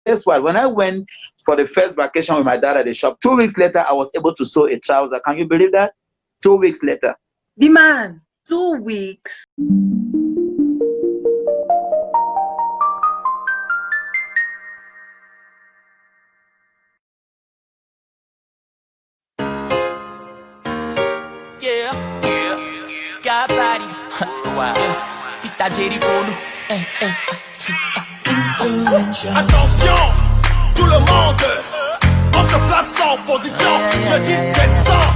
guess what? When I went for the first vacation with my dad at the shop, 2 weeks later, I was able to sew a trouser. Can you believe that? 2 weeks later. The man, 2 weeks. Got body. Wow. Pita Jericolo. Attention, tout le monde. On se place en position. Je dis descends.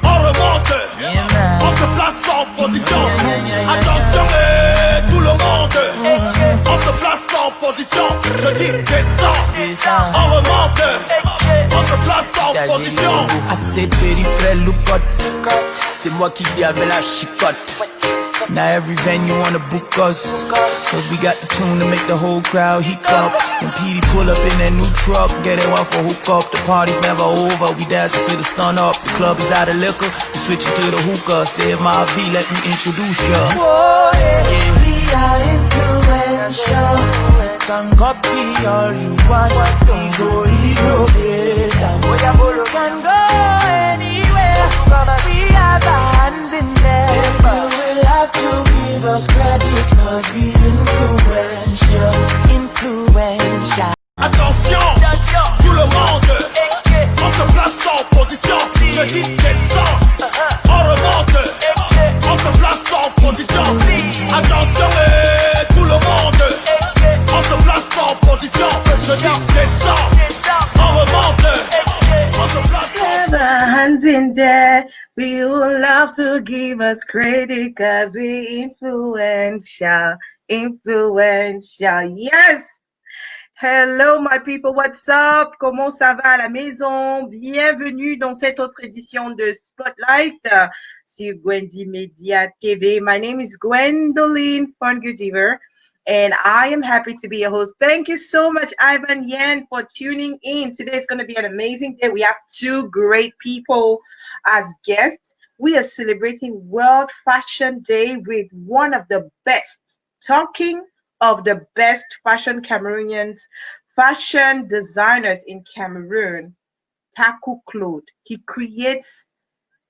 On remonte. On se place en position. Attention, tout le monde. On se place en position. Je dis descends. On remonte. On se place en position. Assez périphrèle, loucotte. C'est moi qui dis avec la chicotte. Now every venue wanna book us, cause we got the tune to make the whole crowd heat up. When PD pull up in that new truck, get it off a hook up. The party's never over, we dancing till the sun up. The club is out of liquor, we switching to the hookah. Say my V, let me introduce ya. Whoa, yeah. We are influential. Can copy all you want, we go innovate. Can go anywhere, we have our hands in there. Have to give us credit cause we influential. Attention, tout le monde. On se place en position. Je dis descends. On remonte. On se place en position. Attention, tout le monde. On se place en position. Je dis descends. On remonte. On se place en position. Hands in there. We will love to give us credit cause we influential. Yes. Hello my people, what's up? Comment ça va à la maison? Bienvenue dans cette autre édition de Spotlight sur Gwendy Media TV. My name is Gwendoline Fungudiver and I am happy to be your host. Thank you so much, Ivan Yan, for tuning in. Today is going to be an amazing day. We have two great people as guests. We are celebrating World Fashion Day with one of the best, talking of the best fashion Cameroonians, fashion designers in Cameroon, Taku Claude. He creates,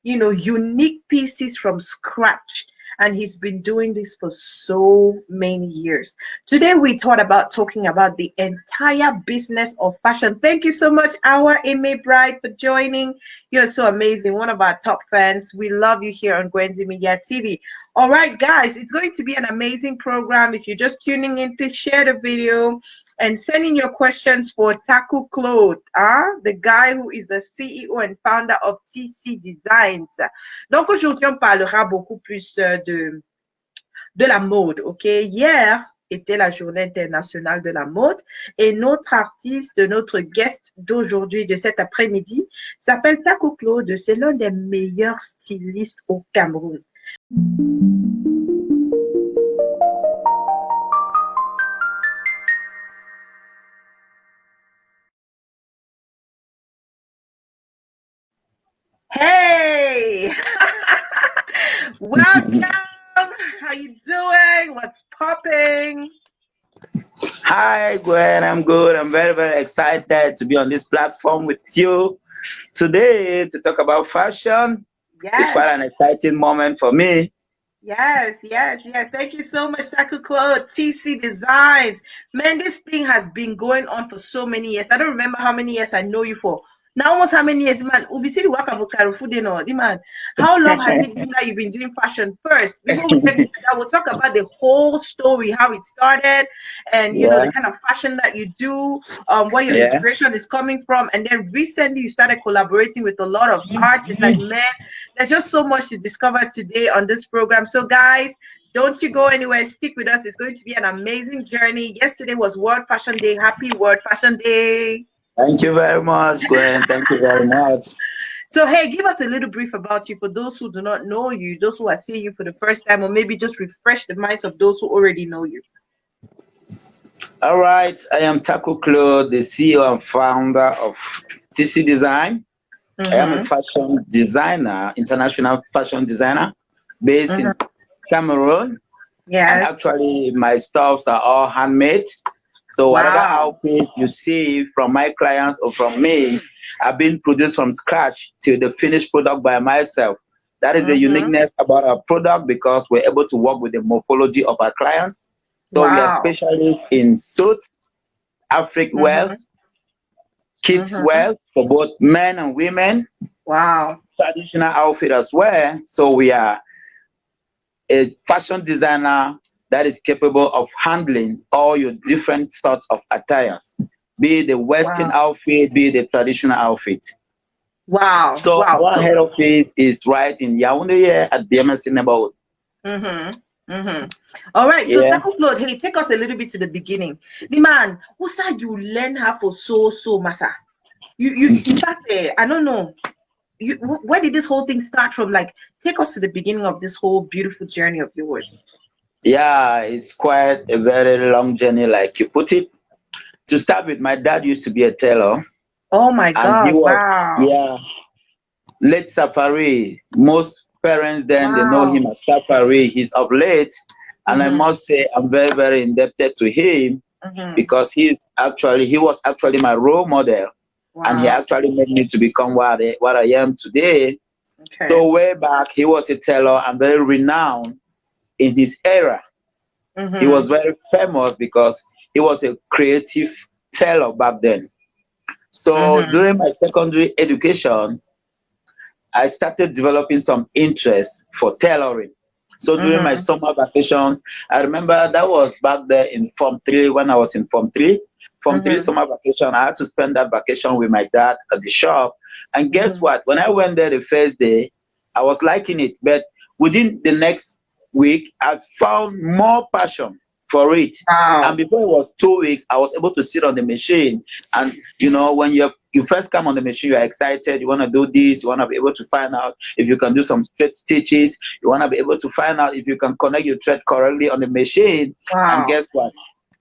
unique pieces from scratch. And he's been doing this for so many years. Today, we thought about talking about the entire business of fashion. Thank you so much, our Aimee Bride, for joining. You're so amazing. One of our top fans. We love you here on Gwendy Media TV. All right, guys, it's going to be an amazing program. If you're just tuning in, please share the video and send in your questions for Taku Claude, the guy who is the CEO and founder of TC Designs. Donc aujourd'hui, on parlera beaucoup plus de la mode, ok? Hier était la journée internationale de la mode et notre artiste, notre guest d'aujourd'hui, de cet après-midi, s'appelle Taku Claude. C'est l'un des meilleurs stylistes au Cameroun. Hey, welcome. How you doing? What's popping? Hi, Gwen. I'm good. I'm very, very excited to be on this platform with you today to talk about fashion. Yes. It's quite an exciting moment for me. Yes. Thank you so much, Taku Claude, TC Designs. Man, this thing has been going on for so many years. I don't remember how many years I know you for. Now, almost how many years, man? Ubiti work of Carrefour, man. How long has it been that you've been doing fashion? First, before we get into that, we'll talk about the whole story, how it started, and you know the kind of fashion that you do, where your inspiration is coming from, and then recently you started collaborating with a lot of artists. Like, man, there's just so much to discover today on this program. So, guys, don't you go anywhere. Stick with us. It's going to be an amazing journey. Yesterday was World Fashion Day. Happy World Fashion Day. Thank you very much, Gwen. Thank you very much. So, hey, give us a little brief about you for those who do not know you, those who are seeing you for the first time, or maybe just refresh the minds of those who already know you. All right. I am Taku Claude, the CEO and founder of TC Design. I am a fashion designer, international fashion designer based in Cameroon. Yeah. And actually, my stuffs are all handmade. So whatever Wow. outfit you see from my clients or from me, have been produced from scratch till the finished product by myself. That is the uniqueness about our product because we're able to work with the morphology of our clients. So we are Wow. specialists in suits, Afric wears, kids wears for both men and women, Wow. traditional outfit as well. So we are a fashion designer that is capable of handling all your different sorts of attires, be it the Western Wow. outfit, be it the traditional outfit. Wow. So Wow. our So head office is right in Yaoundé here at BMS neighborhood. all right. So Yeah. Taku Claude, hey, take us a little bit to the beginning. The man, what's that you learn how for so massa? You in fact, I don't know. Where did this whole thing start from? Like, take us to the beginning of this whole beautiful journey of yours. Yeah, it's quite a very long journey, like you put it. To start with, my dad used to be a tailor, Oh my and he God! was, Wow! yeah, late Safari. Most parents then they know Wow! him as Safari. He's of late, and I must say I'm very, very indebted to him because he was actually my role model, and he Wow! actually made me to become what I am today. Okay. So way back, he was a tailor and very renowned in his era. He was very famous because he was a creative tailor back then. So during my secondary education, I started developing some interest for tailoring. So during my summer vacations, I remember that was back there in Form 3 when I was in Form 3. Form 3 summer vacation, I had to spend that vacation with my dad at the shop. And guess what? When I went there the first day, I was liking it. But within the next week, I found more passion for it. And Wow! before it was 2 weeks, I was able to sit on the machine. And you know, when you first come on the machine, you're excited. You want to do this. You want to be able to find out if you can do some straight stitches. You want to be able to find out if you can connect your thread correctly on the machine. And Wow! guess what?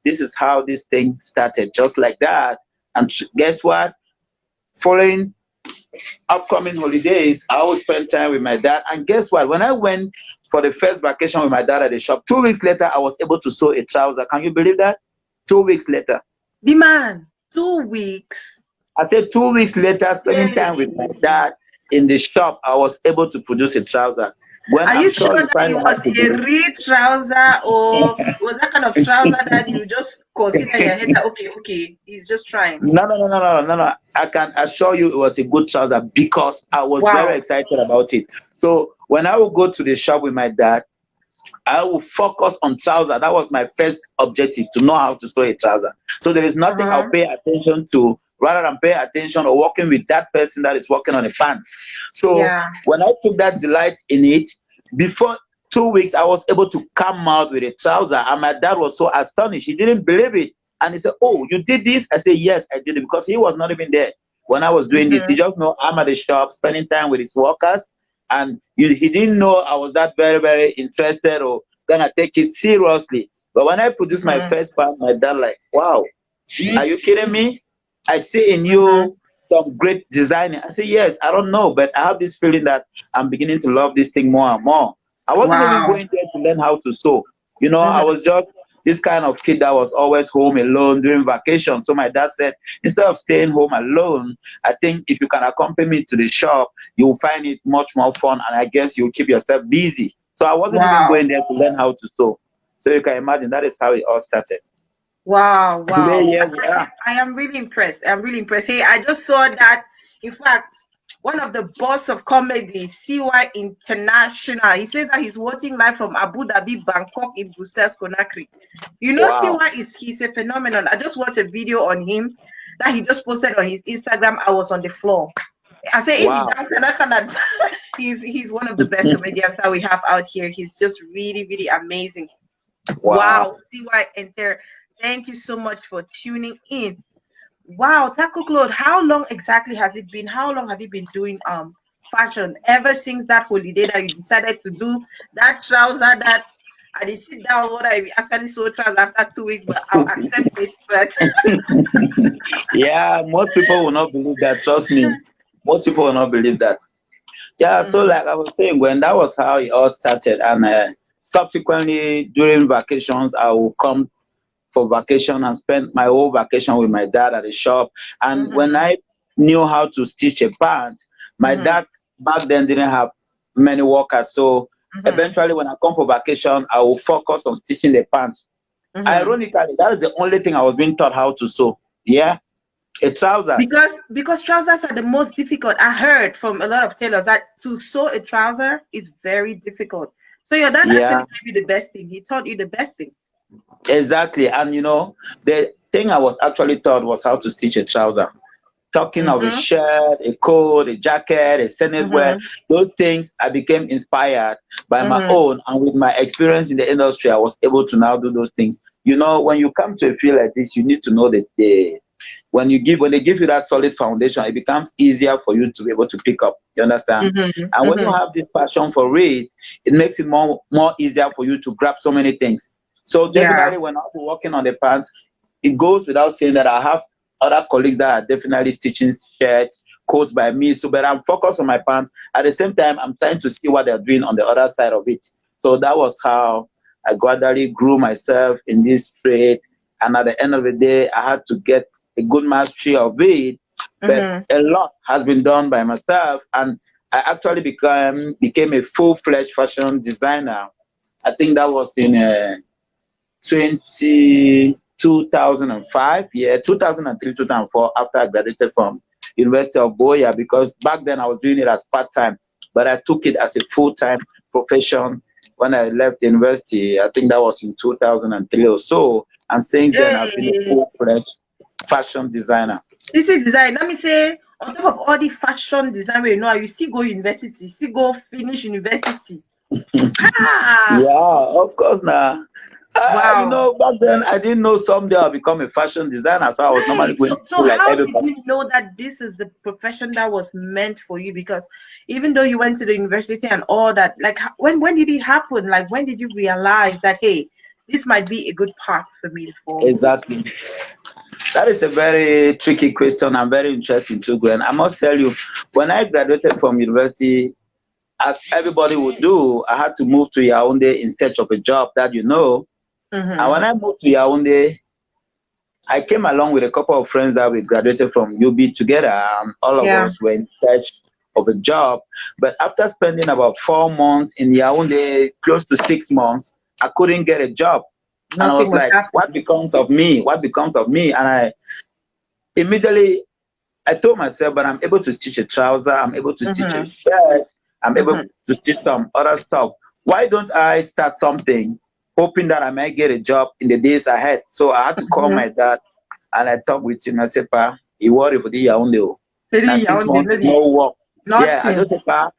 This is how this thing started, just like that. And guess what? Following upcoming holidays, I will spend time with my dad. And guess what? When I went for the first vacation with my dad at the shop, 2 weeks later, I was able to sew a trouser. Can you believe that? 2 weeks later. The man, 2 weeks. I said 2 weeks later, spending Hey. time with my dad in the shop, I was able to produce a trouser. When Are I'm you sure sure you that find it out how was to a do it. real trouser, or was that kind of trouser that you just consider in your head that okay, he's just trying? No. I can assure you it was a good trouser because I was very Wow! excited about it. So when I would go to the shop with my dad, I will focus on trouser. That was my first objective, to know how to sew a trouser. So there is nothing I'll pay attention to rather than pay attention or working with that person that is working on the pants. So Yeah. when I took that delight in it, before 2 weeks, I was able to come out with a trouser. And my dad was so astonished. He didn't believe it. And he said, "Oh, you did this?" I said, "Yes, I did it," because he was not even there when I was doing this. He just know I'm at the shop spending time with his workers. And he didn't know I was that very, very interested or gonna take it seriously. But when I produced my first part, my dad like, "Wow, are you kidding me? I see in you some great designing." I say, "Yes, I don't know, but I have this feeling that I'm beginning to love this thing more and more." I wasn't even Wow! going there to learn how to sew. You know, I was just this kind of kid that was always home alone during vacation. So my dad said, instead of staying home alone, I think if you can accompany me to the shop, you'll find it much more fun, and I guess you'll keep yourself busy. So I wasn't even Wow! going there to learn how to sew. So you can imagine that is how it all started. Wow! Today, Wow! here we are. I am really impressed. I'm really impressed. Hey, I just saw that. In fact, one of the boss of comedy, CY International, he says that he's watching live from Abu Dhabi, Bangkok, in Brussels, Conakry. You know, Wow. CY he's a phenomenon. I just watched a video on him that he just posted on his Instagram. I was on the floor. I say if he Wow. dance, and I cannot. He's one of the best comedians that we have out here. He's just really, really amazing. Wow. Wow, CY Enter. Thank you so much for tuning in. Wow, Taco Claude, how long exactly has it been? How long have you been doing fashion? Ever since that holiday that you decided to do that trouser that I did sit down what I actually saw trousers after 2 weeks, but I'll accept it. But Yeah, most people will not believe that. Trust me. Most people will not believe that. Yeah, so like I was saying, when that was how it all started. And subsequently, during vacations, I will come for vacation and spent my whole vacation with my dad at the shop. And when I knew how to stitch a pant, my dad back then didn't have many workers. So eventually when I come for vacation, I will focus on stitching the pants. Ironically, that is the only thing I was being taught how to sew. Yeah. A trousers. Because trousers are the most difficult. I heard from a lot of tailors that to sew a trouser is very difficult. So your dad actually gave you the best thing. He taught you the best thing. Exactly. And you know, the thing I was actually taught was how to stitch a trouser. Talking of a shirt, a coat, a jacket, a senator wear, those things I became inspired by my own, and with my experience in the industry, I was able to now do those things. You know, when you come to a field like this, you need to know that when they give you that solid foundation, it becomes easier for you to be able to pick up. You understand? And when you have this passion for it, it makes it more easier for you to grab so many things. So definitely when I'll be working on the pants, it goes without saying that I have other colleagues that are definitely stitching shirts, coats by me. So, but I'm focused on my pants. At the same time, I'm trying to see what they're doing on the other side of it. So that was how I gradually grew myself in this trade. And at the end of the day, I had to get a good mastery of it. But a lot has been done by myself. And I actually became a full-fledged fashion designer. I think that was in 2005, 2003, 2004, after I graduated from University of Boya, because back then I was doing it as part-time, but I took it as a full-time profession when I left the university. I think that was in 2003 or so, and since then I've been a full-fledged fashion designer. This is design. Let me say, on top of all the fashion design, you know, you still go university, still go finish university. Yeah, of course now. You know, back then I didn't know someday I'll become a fashion designer, so I was normally going to so like how everybody. Did you know that this is the profession that was meant for you? Because even though you went to the university and all that, like when did it happen? Like when did you realize that, hey, this might be a good path for me to follow? Exactly. That is a very tricky question and very interesting too, Gwen. I must tell you, when I graduated from university, as everybody would do, I had to move to Yaoundé in search of a job that you know. And when I moved to Yaoundé, I came along with a couple of friends that we graduated from UB together, and all of us were in search of a job. But after spending about 4 months in Yaoundé, close to 6 months, I couldn't get a job. And I was like, what becomes of me? What becomes of me? And I immediately, I told myself, but I'm able to stitch a trouser, I'm able to stitch a shirt, I'm able to stitch some other stuff. Why don't I start something, hoping that I might get a job in the days ahead? So I had to call my dad, and I talked with him. I said, "Pa, you worry for the Yaoundé. 6 months, no work." Yeah, I just said, "Pa,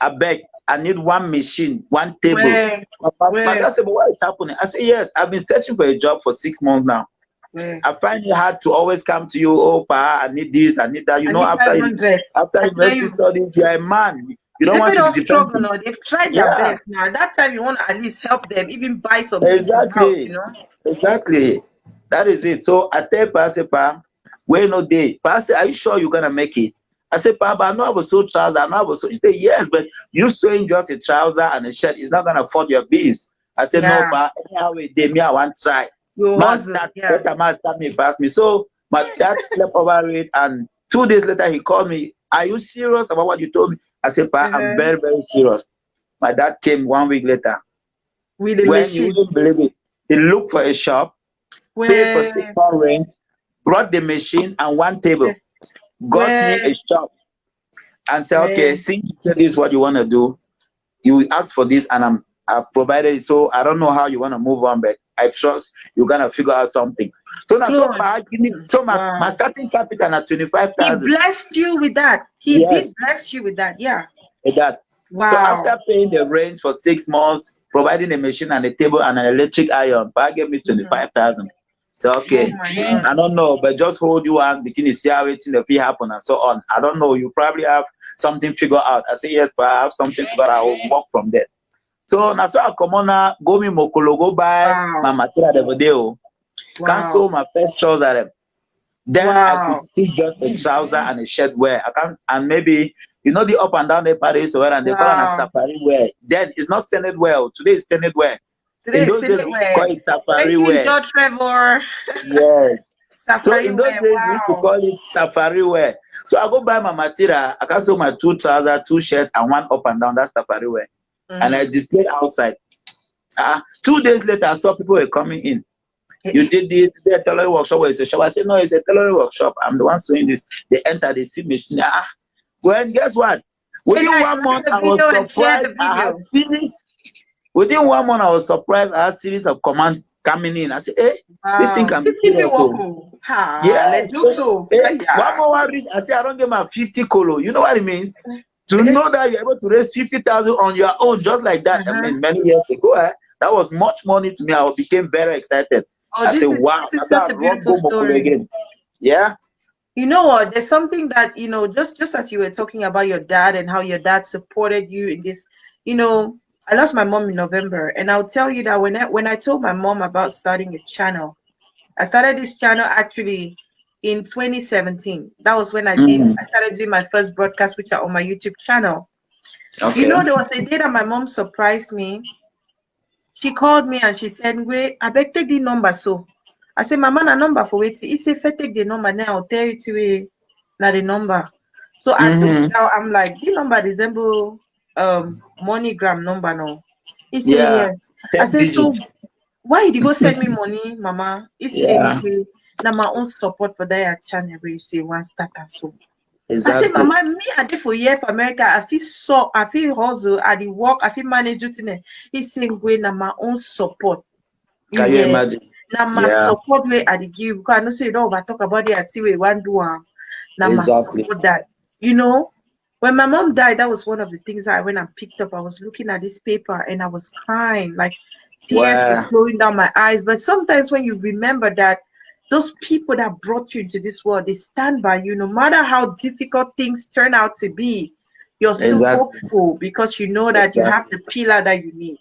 I beg, I need one machine, one table." My dad said, "But what is happening?" I said, "Yes, I've been searching for a job for 6 months now. I find it hard to always come to you. Oh, Pa, I need this, I need that. You know, after university studies, you're a man. You don't want to be struggle. No, they've tried their best. Now, that time you want to at least help them, even buy some exactly, you know. Exactly, that is it. So I tell Pa, I say, "Pa, wait no day." Pa say, "Are you sure you're gonna make it?" I say, "Pa, but I know I have a sew trouser. I know I have a sew." He say, "Yes, but you sewing just a trouser and a shirt is not gonna afford your bills." I said, "No, Pa. Anyhow, me I want to try. Man start me pass me." So my dad slept over it, and 2 days later he called me. "Are you serious about what you told me?" I said, "Pa, I'm very, very serious." My dad came 1 week later. With a when machine. You wouldn't believe it. He looked for a shop, paid for 6 months rent, brought the machine and one table, got me a shop, and said, "Okay, since you said this is what you want to do, you ask for this, and I've provided it. So I don't know how you want to move on, but I trust you're gonna figure out something." So now, my starting capital at 25,000. He blessed you with that. He did bless you with that. Yeah. With that. Wow. So after paying the rent for 6 months, providing a machine and a table and an electric iron, Pa gave me 25,000. So okay, I don't know, but just hold you and begin to see how it happen and so on. I don't know. You probably have something figured out. I say, "Yes, but I have something figured out. I will work from there." So now, so I come on now, go me mokolo, go buy my material the video, cancel my first trouser. Then I could still just a trouser and a shirt wear. I can, and maybe you know the up and down the parties wear and they call it a safari wear. Then it's not standard wear. Today it's standard wear. Today In is those days, silly we used to wear. call it safari Thank you, wear. George Trevor. Yes. So Safari in those wear. days, we used to Wow. call it safari wear. So I go buy my material. I can sew my 2 trousers, 2 shirts, and 1 up and down. That's safari wear. And I displayed outside. 2 days later, I saw people were coming in. You did this, is it a tailoring workshop or it's a shop? I said, no, it's a tailoring workshop. I'm the one sewing this. They enter, they see machine. Well, guess what? Hey Within guys, 1 look month, at the I was video and share surprised. the I had video. series. Within 1 month, I was surprised. I had series of commands coming in. I said, hey, this thing Wow. can be This if you serious. walk, So, let's yeah. do so. Hey, Yeah. 1 more reach. I said, I don't get my 50 colo. You know what it means? To know that you're able to raise 50,000 on your own, just like that. I mean, many years ago, that was much money to me. I became very excited. Oh, I said, wow, this is that's how such I a run beautiful go Mokolo story. again. Yeah. You know what? There's something that, just as you were talking about your dad and how your dad supported you in this, I lost my mom in November, and I'll tell you that when I told my mom about starting a channel, I started this channel actually in 2017. That was when I started doing my first broadcast, which are on my YouTube channel. Okay. There was a day that my mom surprised me. She called me and she said, wait, I beg take the number. So I said, Mama, na number for wait. It's if I take the number now, I'll tell you to na the number. So I took it out. I'm like, the number resemble MoneyGram number no. He said yes. I 10 said, so digits. why did you go send me money, Mama? He said, Yeah. now my own support for that channel where you say one starter so. I said, Exactly. Mama, me I did for year for America. I feel hustle, I did work, I feel manage it. He's saying, "Going na my own support." You Can you hear? imagine? Now my Yeah. support way I did give because I know say you don't talk about the activity one do now my Exactly. support that when my mom died, that was one of the things I went and picked up. I was looking at this paper and I was crying, like tears were Wow. flowing down my eyes. But sometimes when you remember that those people that brought you into this world, they stand by you no matter how difficult things turn out to be. You're still Exactly. hopeful because you know that you have Exactly. the pillar that you need.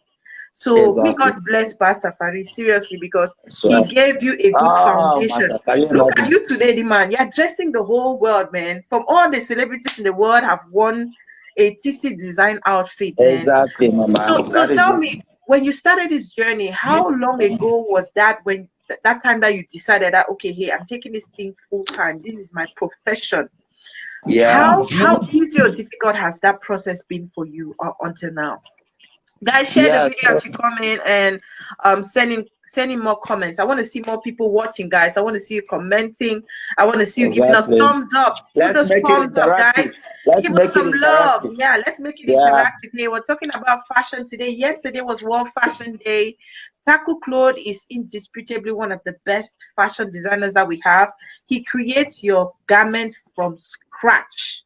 So may Exactly. God bless Pastor Safari seriously because he So, gave you a good foundation. Master, can you Look at imagine? you today, the man. You're addressing the whole world, man. From all the celebrities in the world have won a TC design outfit, man. Exactly, Mama. So That is tell it. me, when you started this journey, how long ago was that when that time that you decided that okay, hey, I'm taking this thing full time. This is my profession. Yeah. How easy or difficult has that process been for you until now? Guys, share the Yeah. video as you come in and sending more comments. I want to see more people watching, guys. I want to see you commenting. I want to see you giving us Exactly. thumbs up. Put Let's those make it thumbs up, guys. interactive. Let's Give us make it some love. interactive. Yeah, let's make it Yeah. interactive here. We're talking about fashion today. Yesterday was World Fashion Day. Taku Claude is indisputably one of the best fashion designers that we have. He creates your garments from scratch.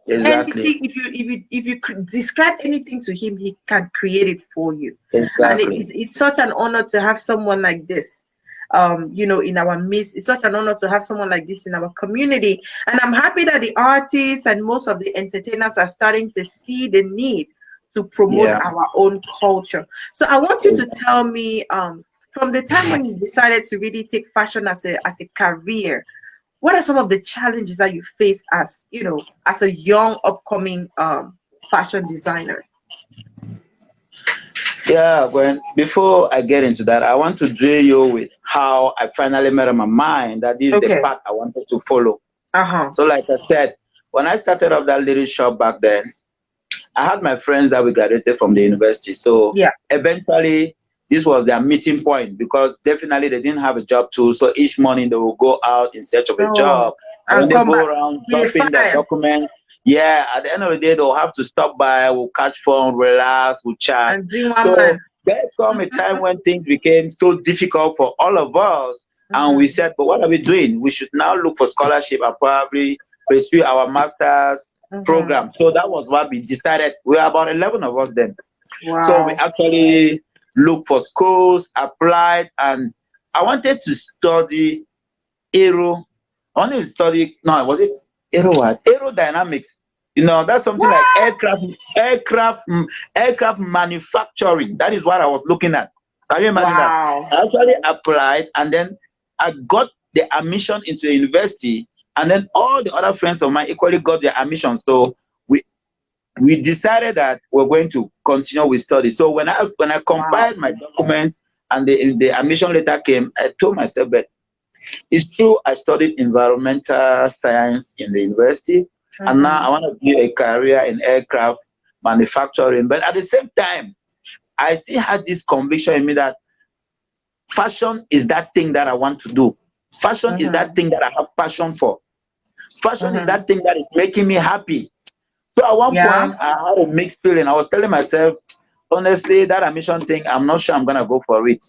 Exactly. Anything, if you could describe anything to him, he can create it for you. And Exactly. it's such an honor to have someone like this in our midst. It's such an honor to have someone like this in our community, and I'm happy that the artists and most of the entertainers are starting to see the need to promote Yeah. our own culture. So I want you to tell me from the time when you decided to really take fashion as a career, what are some of the challenges that you face as as a young upcoming fashion designer? Yeah, before I get into that, I want to drill you with how I finally made up my mind that this is the Okay. path I wanted to follow. Uh-huh. So like I said, when I started up that little shop back then, I had my friends that we graduated from the university. So Yeah. eventually this was their meeting point because definitely they didn't have a job too. So each morning they will go out in search of a job. And when And they come go back around with a dropping their fire documents, yeah, at the end of the day, they'll have to stop by, we'll catch phone, relax, we'll chat. and drink one So man. there come a time when things became so difficult for all of us. And we said, but what are we doing? We should now look for scholarship and probably pursue our master's program. So that was what we decided. We were about 11 of us then. Wow. So we actually looked for schools, applied, and I wanted to study aero. I wanted to study, no, was it aero what? Aerodynamics. That's something like aircraft manufacturing. That is what I was looking at. Can you imagine that? I actually applied and then I got the admission into the university, and then all the other friends of mine equally got their admission. So we decided that we're going to continue with study. So when I compiled my documents, and the admission letter came, I told myself, but it's true, I studied environmental science in the university, and now I want to build a career in aircraft manufacturing. But at the same time, I still had this conviction in me that fashion is that thing that I want to do. Fashion is that thing that I have passion for. Fashion is that thing that is making me happy. So at one point, I had a mixed feeling. I was telling myself, honestly, that admission thing, I'm not sure I'm going to go for it.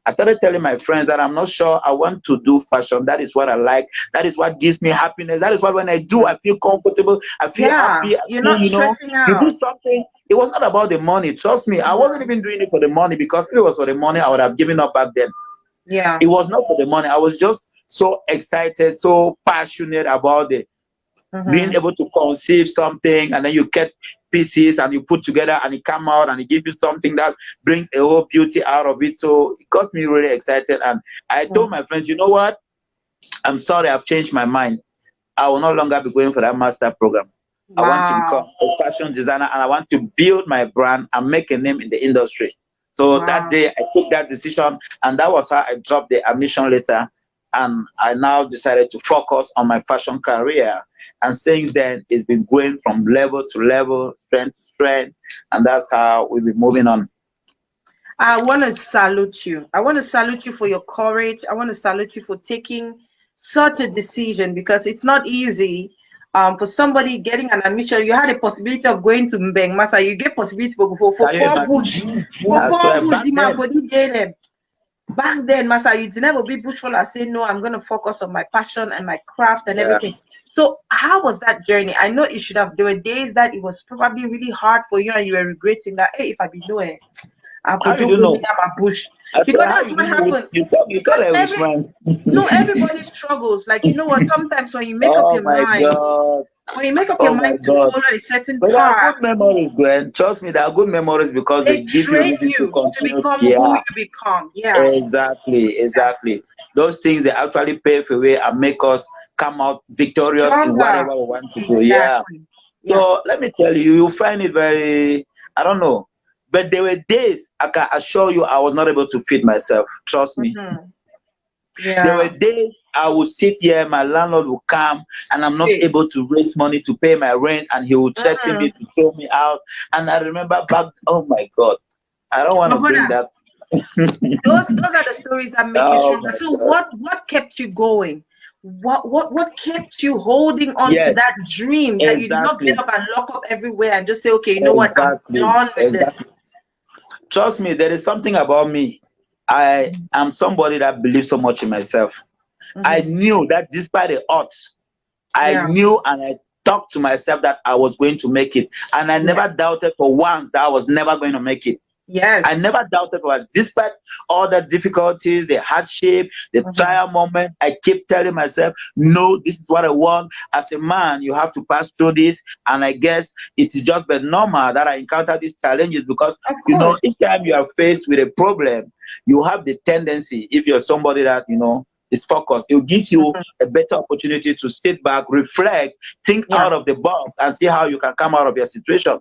I started telling my friends that I'm not sure I want to do fashion. That is what I like. That is what gives me happiness. That is why when I do, I feel comfortable. I feel happy. You're not stressing out. You do something. It was not about the money. Trust me. I wasn't even doing it for the money, because if it was for the money, I would have given up back then. Yeah. It was not for the money. I was just so excited, so passionate about it. Being able to conceive something, and then you get pieces and you put together and it come out and it gives you something that brings a whole beauty out of it. So it got me really excited, and I told my friends, you know what, I'm sorry, I've changed my mind. I will no longer be going for that master program. I want to become a fashion designer, and I want to build my brand and make a name in the industry. So that day I took that decision, and that was how I dropped the admission letter, and I now decided to focus on my fashion career. And since then, it's been going from level to level, strength to strength, and that's how we've been moving on. I want to salute you. I want to salute you for your courage. I want to salute you for taking such a decision, because it's not easy for somebody getting an admission. You had a possibility of going to Mbeng Masa. You get possibility for 4 bush. For 4 bush, the man for the day. Back then, Masa, you didn't never be bushful. I say, no, I'm going to focus on my passion and my craft and everything. So how was that journey? I know it should have, there were days that it was probably really hard for you and you were regretting that, hey, if I be doing I'm how you know? my bush. Because that's what happens. Because everybody struggles. Like, you know what, sometimes when you make up your mind, when you make up your mind to follow a certain path. There are good memories, Gwen. Trust me, there are good memories, because they give you reason to continue. Become who you become. Yeah. Exactly. Those things, they actually pave a way and make us come out victorious in whatever we want to do. Yeah. So let me tell you, you find it very, I don't know, but there were days, I can assure you, I was not able to feed myself. Trust me. There were days I would sit here, my landlord would come, and I'm not able to raise money to pay my rent, and he would threaten me to throw me out. And I remember back, oh my God, I don't want to bring that. Those are the stories that make you stronger. So what kept you going? What kept you holding on to that dream that you did not get up and lock up everywhere and just say, okay, you know what, I'm done with this? Trust me, there is something about me. I am somebody that believes so much in myself. I knew that despite the odds, I knew, and I talked to myself that I was going to make it. And I never doubted for once that I was never going to make it. I never doubted for, despite all the difficulties, the hardship, the trial moment, I keep telling myself, no, this is what I want. As a man, you have to pass through this. And I guess it is just been normal that I encounter these challenges, because, you know, each time you are faced with a problem, you have the tendency, if you're somebody that, you know, is focused, it will give you a better opportunity to sit back, reflect, think out of the box, and see how you can come out of your situation.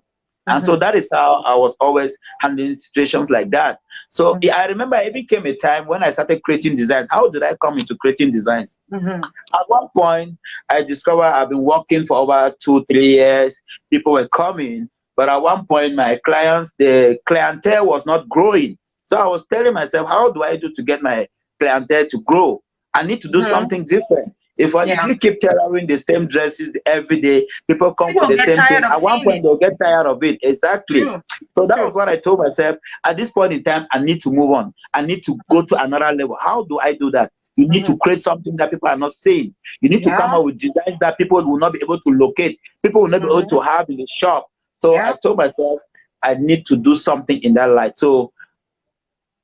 And so that is how I was always handling situations like that. So I remember it became a time when I started creating designs. How did I come into creating designs? At one point, I discovered I've been working for over 2-3 years. People were coming, but at one point, my clients, the clientele was not growing. So I was telling myself, how do I do to get my clientele to grow? I need to do something different. If you keep tailoring the same dresses every day, people come for the same thing. At one point, they'll get tired of it. Exactly. So that was what I told myself. At this point in time, I need to move on. I need to go to another level. How do I do that? You need to create something that people are not seeing. You need to come up with designs that people will not be able to locate. People will not be able to have in the shop. So I told myself, I need to do something in that light. So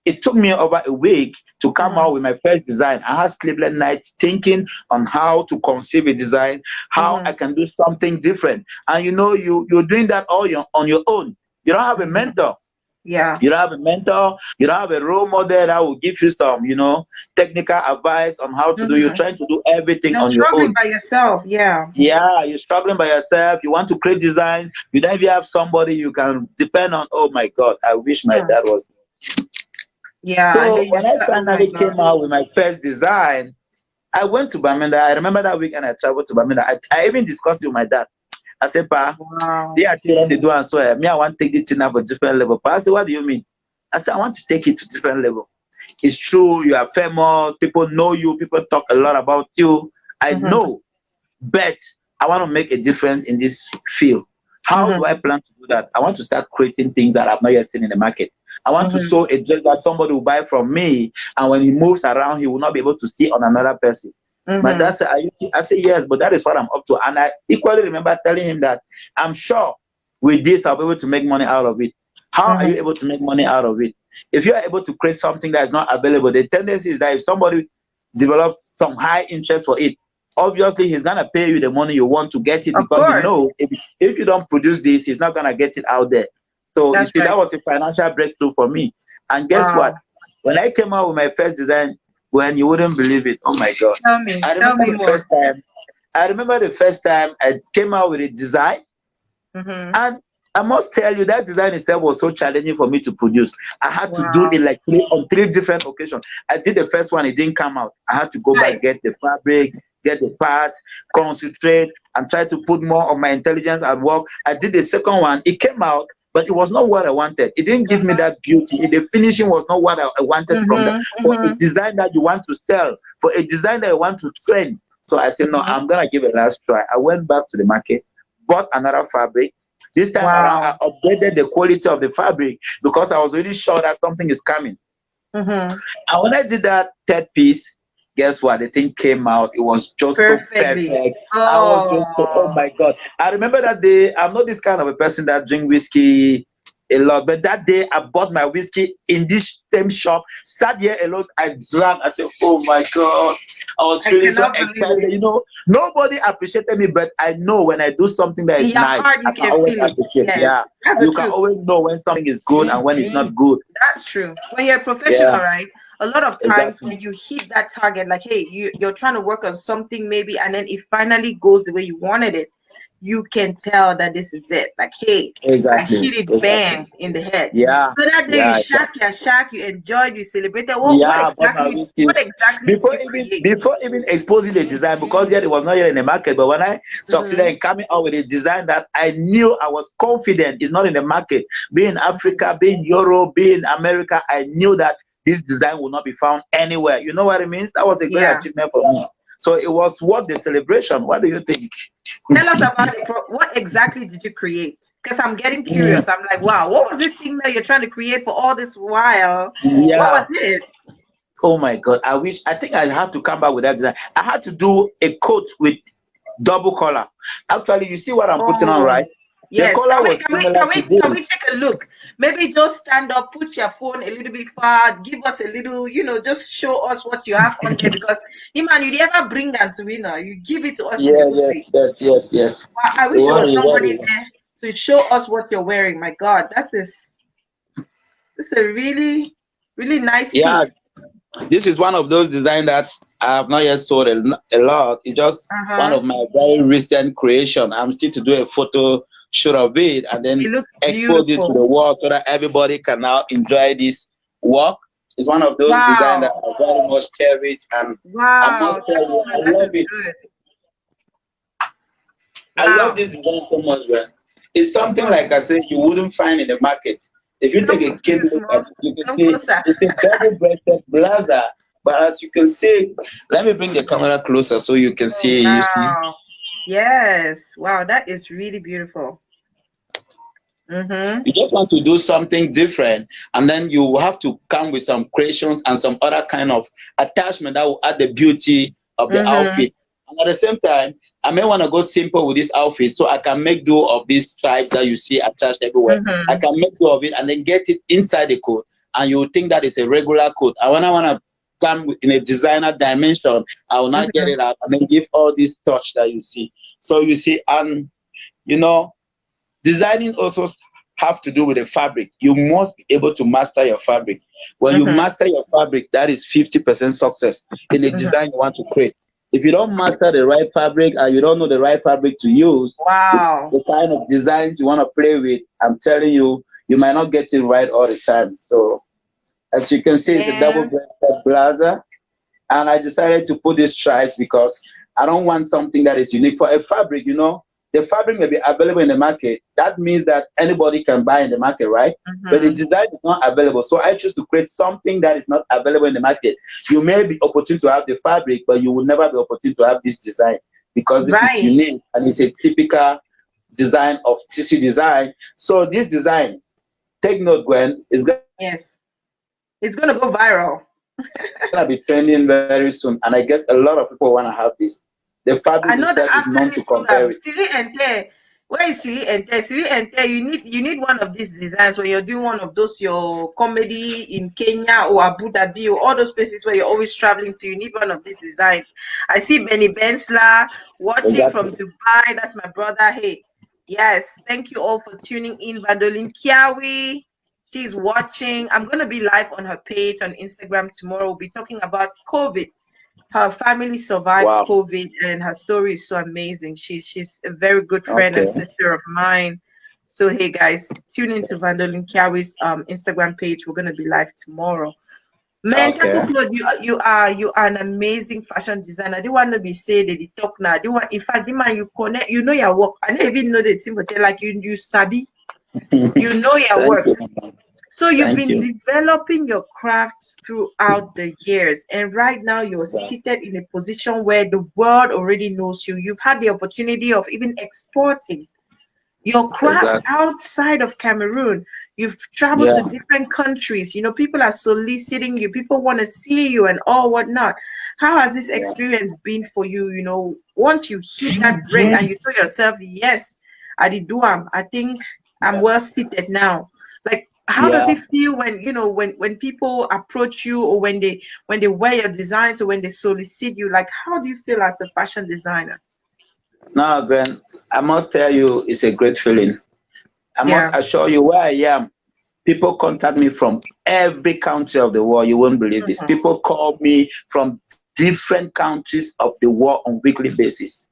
it took me over a week to come out with my first design. I had sleepless nights thinking on how to conceive a design, how I can do something different. And you know, you're doing that all on your own. You don't have a mentor. You don't have a mentor. You don't have a role model that will give you some, you know, technical advice on how to do. You're trying to do everything on your own. You're struggling by yourself. Yeah, you're struggling by yourself. You want to create designs. You don't even have somebody you can depend on. Oh my God, I wish my dad was. Yeah, and So then you when I said, oh my finally God. came out with my first design, I went to Bamenda. I remember that weekend I traveled to Bamenda. I even discussed it with my dad. I said, Pa, Wow. they are children, they do and so me, I want to take this thing up a different level. Pa, I said, what do you mean? I said, I want to take it to different level. It's true, you are famous, people know you, people talk a lot about you. I know, but I want to make a difference in this field. How do I plan to do that? I want to start creating things that I've not yet seen in the market. I want to sew a dress that somebody will buy from me, and when he moves around, he will not be able to see on another person. My dad said, I said, yes, but that is what I'm up to. And I equally remember telling him that I'm sure with this, I'll be able to make money out of it. How are you able to make money out of it? If you are able to create something that is not available, the tendency is that if somebody develops some high interest for it, obviously he's gonna pay you the money you want to get it, Of because he course. knows if you don't produce this, he's not gonna get it out there. So you That's see, right. that was a financial breakthrough for me. And guess what? Wow. When I came out with my first design, when you wouldn't believe it, oh my God. Tell me more. I remember the first time I came out with a design, and I must tell you that design itself was so challenging for me to produce. I had to do it Wow. like on 3 different occasions. I did the first one, it didn't come out. I had to go back, get the fabric, get the parts, concentrate, and try to put more of my intelligence at work. I did the second one, it came out, but it was not what I wanted. It didn't give me that beauty. The finishing was not what I wanted from that. For a design that you want to sell, for a design that you want to trend. So I said, no, I'm going to give it a last try. I went back to the market, bought another fabric. This time around, I upgraded the quality of the fabric because I was really sure that something is coming. And when I did that third piece, guess what? The thing came out. It was just so perfect. I was just so, oh my God. I remember that day, I'm not this kind of a person that drink whiskey a lot, but that day I bought my whiskey in this same shop, sat here alone, I drank. I said, oh my God. I was really so excited. You know, nobody appreciated me, but I know when I do something that is nice, I can always appreciate. Yeah. You can always know when something is good and when it's not good. That's true. When you're a professional, right? A lot of times when you hit that target, like, hey, you're trying to work on something maybe, and then it finally goes the way you wanted it, you can tell that this is it. Like, hey, I hit it bang in the head. Yeah. So that day you shack, you enjoyed, you celebrated. What exactly before even exposing the design, because yet it was not yet in the market, but when I succeeded in coming out with a design that I knew I was confident is not in the market, being Africa, being Europe, being America, I knew that this design will not be found anywhere. You know what it means? That was a great achievement for me. So it was worth the celebration. What do you think? Tell us about it. What exactly did you create? Because I'm getting curious. I'm like, wow, what was this thing that you're trying to create for all this while? Yeah. What was it? Oh my God. I think I have to come back with that design. I had to do a coat with double collar. Actually, you see what I'm putting on, right? Yes. The collar was can we take a look? Maybe just stand up, put your phone a little bit far, give us a little, just show us what you have on there, because man, you never bring and to winner. You give it to us. Yes. I wish there was somebody there to show us what you're wearing. My God, this is a really, really nice piece. This is one of those designs that I have not yet sold a lot. It's just one of my very recent creation. I'm still to do a photo shoot of it and then expose it to the wall so that everybody can now enjoy this work. It's one of those designs that I very much cherish, and I must tell you, I love it. I love this design so much, man. It's something like I said you wouldn't find in the market. If you take a kid look at it, you can see it's a double-breasted blazer. But as you can see, let me bring the camera closer so you can see. Wow. You see? Yes. Wow, that is really beautiful. You just want to do something different, and then you have to come with some creations and some other kind of attachment that will add the beauty of the outfit. And at the same time, I may want to go simple with this outfit so I can make do of these stripes that you see attached everywhere. I can make do of it and then get it inside the coat, and you think that is a regular coat. And when I want to come in a designer dimension, I will not get it out and then give all this touch that you see. So you see, and designing also have to do with the fabric. You must be able to master your fabric. When you master your fabric, that is 50% success in the design you want to create. If you don't master the right fabric and you don't know the right fabric to use, the kind of designs you want to play with, I'm telling you, you might not get it right all the time. So As you can see, it's a double-breasted blazer. And I decided to put these stripes because I don't want something that is unique. For a fabric, you know, the fabric may be available in the market. That means that anybody can buy in the market, right? But the design is not available. So I choose to create something that is not available in the market. You may be opportune to have the fabric, but you will never be opportune to have this design because this is unique and it's a typical design of tissue design. So this design, take note, Gwen, is going it's going to go viral. to be trending very soon. And I guess a lot of people want to have this. The fabric I know that itself is known to compare it. Siri Ente, where is Siri Ente? Siri Ente, you need one of these designs when you're doing one of those your comedy in Kenya or Abu Dhabi or all those places where you're always traveling to. You need one of these designs. I see Benny Bensler watching from Dubai. That's my brother. Hey, yes, thank you all for tuning in. Vandolin Kiawi, she's watching. I'm gonna be live on her page on Instagram tomorrow. We'll be talking about COVID. Her family survived COVID, and her story is so amazing. She's a very good friend and sister of mine. So hey guys, tune into Vandolin Kiawi's Instagram page. We're gonna be live tomorrow. Man, Taku Claude, you are an amazing fashion designer. I don't want to be say that they talk now. In fact, the man you connect, you know your work. I don't even know the team, but they're like you sabi. You know your work. So you've been developing your craft throughout the years, and right now you're seated in a position where the world already knows you. You've had the opportunity of even exporting your craft outside of Cameroon. You've traveled to different countries. You know, people are soliciting you. People want to see you and all whatnot. How has this experience been for you? You know, once you hit that break and you tell yourself, yes, I did do I think I'm well seated now. Like, how does it feel when you know when people approach you or when they wear your designs or when they solicit you? Like, how do you feel as a fashion designer? No, Gwen, I must tell you, it's a great feeling. I must assure you where I am. People contact me from every country of the world. You won't believe this. People call me from different countries of the world on weekly basis.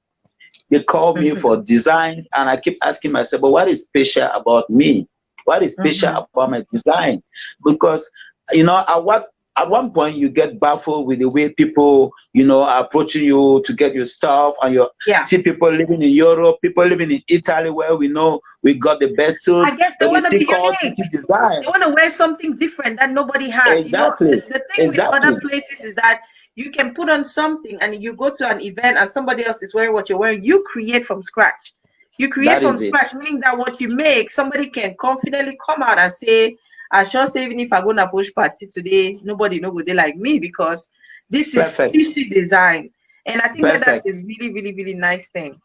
They call me for designs, and I keep asking myself, but what is special about me? What is special about my design? Because, you know, at one point you get baffled with the way people, you know, are approaching you to get your stuff, and you see people living in Europe, people living in Italy, where we know we got the best suits. I guess they want to be unique. Design. They want to wear something different that nobody has. Exactly. You know, the thing with other places is that you can put on something and you go to an event and somebody else is wearing what you're wearing. You create from scratch. You create from scratch, meaning that what you make, somebody can confidently come out and say, I sure say even if I go to a push party today, nobody know they like me because this is TC design. And I think that's a really, really, really nice thing.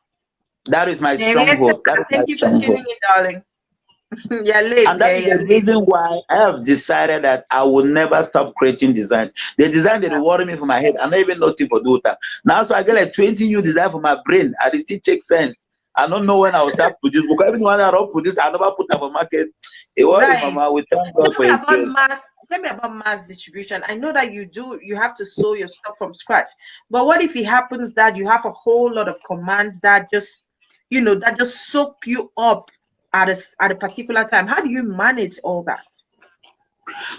That is my stronghold. Thank you for tuning in, darling. You're late. And that is the reason why I have decided that I will never stop creating designs. The design that worry me for my head, I don't even know for do that. Now, so I get like 20 new design for my brain, and it still takes sense. I don't know when I will start producing, because everyone I don't produce, I never put up a market. It was Mama, we thank God for his grace. Tell me about mass distribution. I know that you have to sew your stuff from scratch. But what if it happens that you have a whole lot of commands that just, you know, that just soak you up at a particular time? How do you manage all that?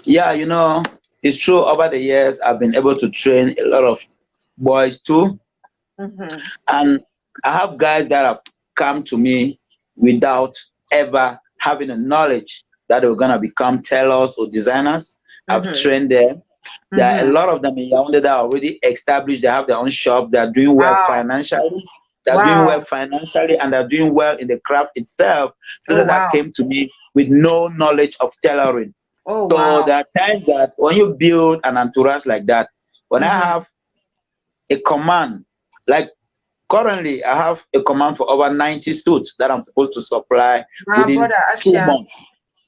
Yeah, you know, it's true. Over the years, I've been able to train a lot of boys too. And I have guys that have come to me without ever having a knowledge that they were going to become tailors or designers. I've trained them. There are a lot of them in Yaoundé that are already established. They have their own shop. They're doing well financially. They're doing well financially, and they're doing well in the craft itself. Children that came to me with no knowledge of tailoring. So there are times that when you build an entourage like that, when I have a command, like currently I have a command for over 90 suits that I'm supposed to supply within 2 months.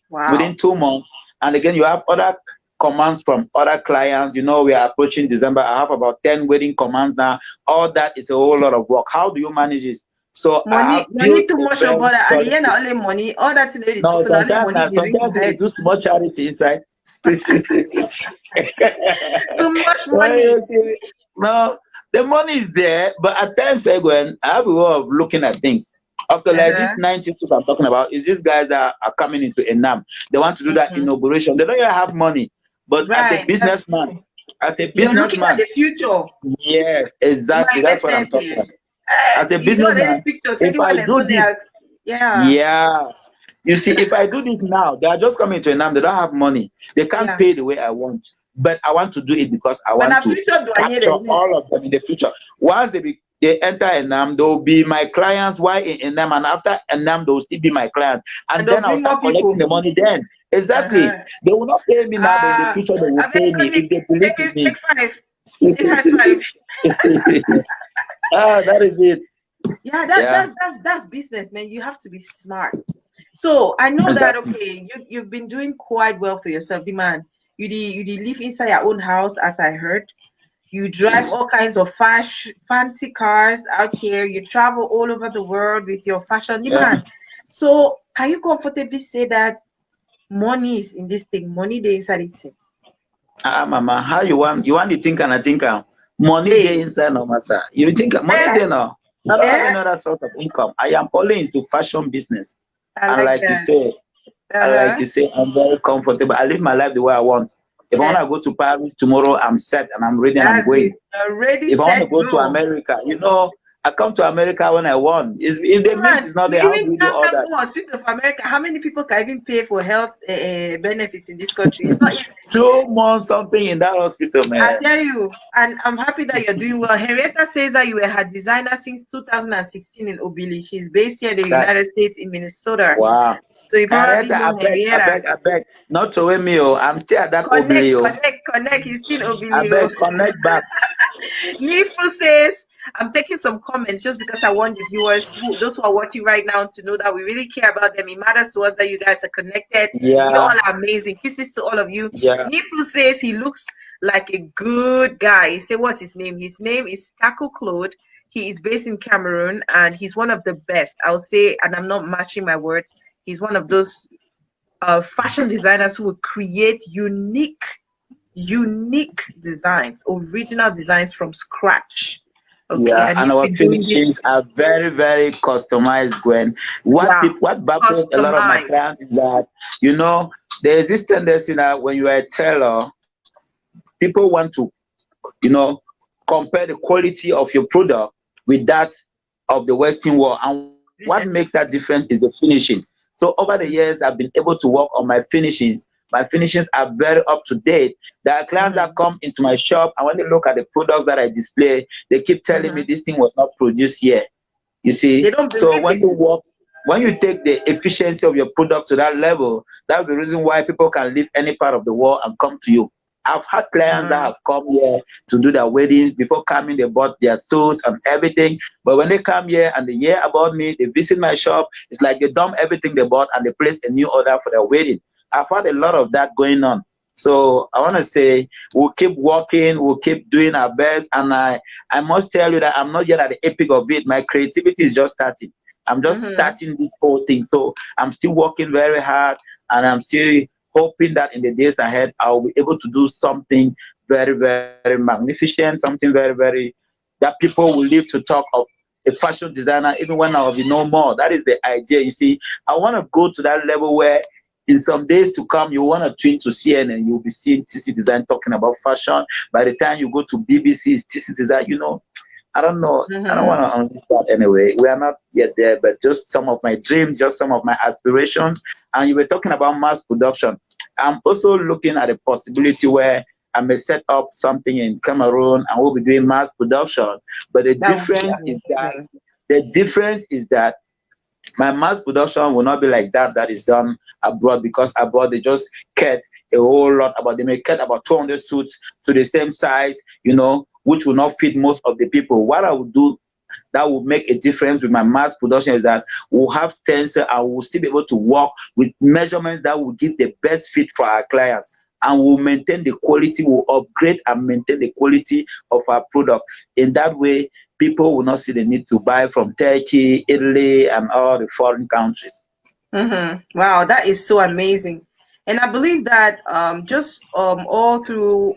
Within 2 months. And again, you have other commands from other clients. You know, we are approaching December. I have about 10 wedding commands now. All that is a whole lot of work. How do you manage this? So money too much about it. At the end, only money. All that today. No, sometimes they do small charity inside. Too much money. No, the money is there, but at times, Gwen, I have a way of looking at things. Okay, like this 90 suits I'm talking about is these guys that are coming into Enam. They want to do that inauguration. They don't even have money. But Right. That's true. as a You're looking at businessman, the future. yes, exactly. Like That's what I'm talking essentially. about. As a You don't any businessman, pictures. if I Anyone is do on there. this, Yeah. yeah. You see, if I do this now, they are just coming to Enam. They don't have money. They can't Yeah. pay the way I want. But I want to do it because I When want a to future douanier capture is this. all of them in the future. Once they enter Enam, they will be my clients while in Enam, and after Enam, they will still be my clients. And And they'll then I'll bring start more collecting people. the money then. Exactly. Uh-huh. They will not pay me now, but in the future, they will I pay beg me Nick, if they believe in make me. five. Make high five. That is it. Yeah, Yeah, that's business, man. You have to be smart. So I know that exactly. okay, you've been doing quite well for yourself, the man. You live inside your own house, as I heard. You drive all kinds of fancy cars out here. You travel all over the world with your fashion Yeah. demand. So can you comfortably say that money is in this thing? Money they inside it. Thing? Mama, how you want? You want the think and I think money Hey, day inside no matter. You think money eh, day now? I don't have eh, any other source of income. I am only into fashion business, I and like that. like Uh-huh. you say, I'm very comfortable. I live my life the way I want. If I want to Yes, go to Paris tomorrow, I'm set and I'm ready and I'm that's going. it. Already If I want to set go to go. America, I come to America when I want. If the means Man, is not you there, how do even you do can't all that? go hospital of America. How many people can even pay for health benefits in this country? It's not easy. 2 months something in that hospital, I man. tell you, and I'm happy that you're doing well. Henrietta says that you were her designer since 2016 in Obili. She's based here in the That United States in Minnesota. wow. So you probably Henrietta, know Henrietta. I beg. Not to win me, oh. I'm still at that Connect, oblio. connect, connect. He's still I Obili. beg, connect back. Nifu says, I'm taking some comments just because I want the viewers, those who are watching right now, to know that we really care about them. It matters to us that you guys are connected. You all Yeah, are amazing. Kisses to all of you. yeah. Nifu says he looks like a good guy. He said, what's his name? His name is Taku Claude. He is based in Cameroon and he's one of the best. I would say, and I'm not matching my words, he's one of those fashion designers who will create unique designs, original designs from scratch. Okay, Yeah, and and he's our been doing this. finishings are very, very customized, Gwen. Wow, What baffles a lot of my customized. clients is that, you know, there is this tendency that when you are a tailor, people want to, you know, compare the quality of your product with that of the Western world. And what makes that difference is the finishing. So over the years, I've been able to work on my finishings. My finishings are very up to date. There are clients that Mm-hmm. come into my shop, and when they look at the products that I display, they keep telling me Mm-hmm. this thing was not produced here. You They see, don't so believe when it. you work, when you take the efficiency of your product to that level, that's the reason why people can leave any part of the world and come to you. I've had clients that Mm-hmm. have come here to do their weddings. Before coming, they bought their suits and everything. But when they come here and they hear about me, they visit my shop. It's like they dump everything they bought and they place a new order for their wedding. I've had a lot of that going on. So I want to say we'll keep working, we'll keep doing our best. And I must tell you that I'm not yet at the epic of it. My creativity is just starting. I'm just Mm-hmm. starting this whole thing. So I'm still working very hard and I'm still hoping that in the days ahead I'll be able to do something very, very magnificent, something very, very that people will live to talk of a fashion designer even when I'll be no more. That is the idea. You see, I want to go to that level where in some days to come, you want to tune to CNN, you'll be seeing TC Design talking about fashion. By the time you go to BBC, it's TC Design, you know. I don't know. I don't Mm-hmm. want to unleash that anyway. We are not yet there, but just some of my dreams, just some of my aspirations. And you were talking about mass production. I'm also looking at a possibility where I may set up something in Cameroon and we'll be doing mass production. But That would be amazing. the difference is that my mass production will not be like that is done abroad because abroad they just cut a whole lot about they may cut about 200 suits to the same size, which will not fit most of the people. What I would do that will make a difference with my mass production is that we'll have stencil and we'll still be able to work with measurements that will give the best fit for our clients, and we'll maintain the quality, we'll upgrade and maintain the quality of our product. In that way, people will not see the need to buy from Turkey, Italy, and all the foreign countries. Mm-hmm. Wow, that is so amazing. And I believe that just all through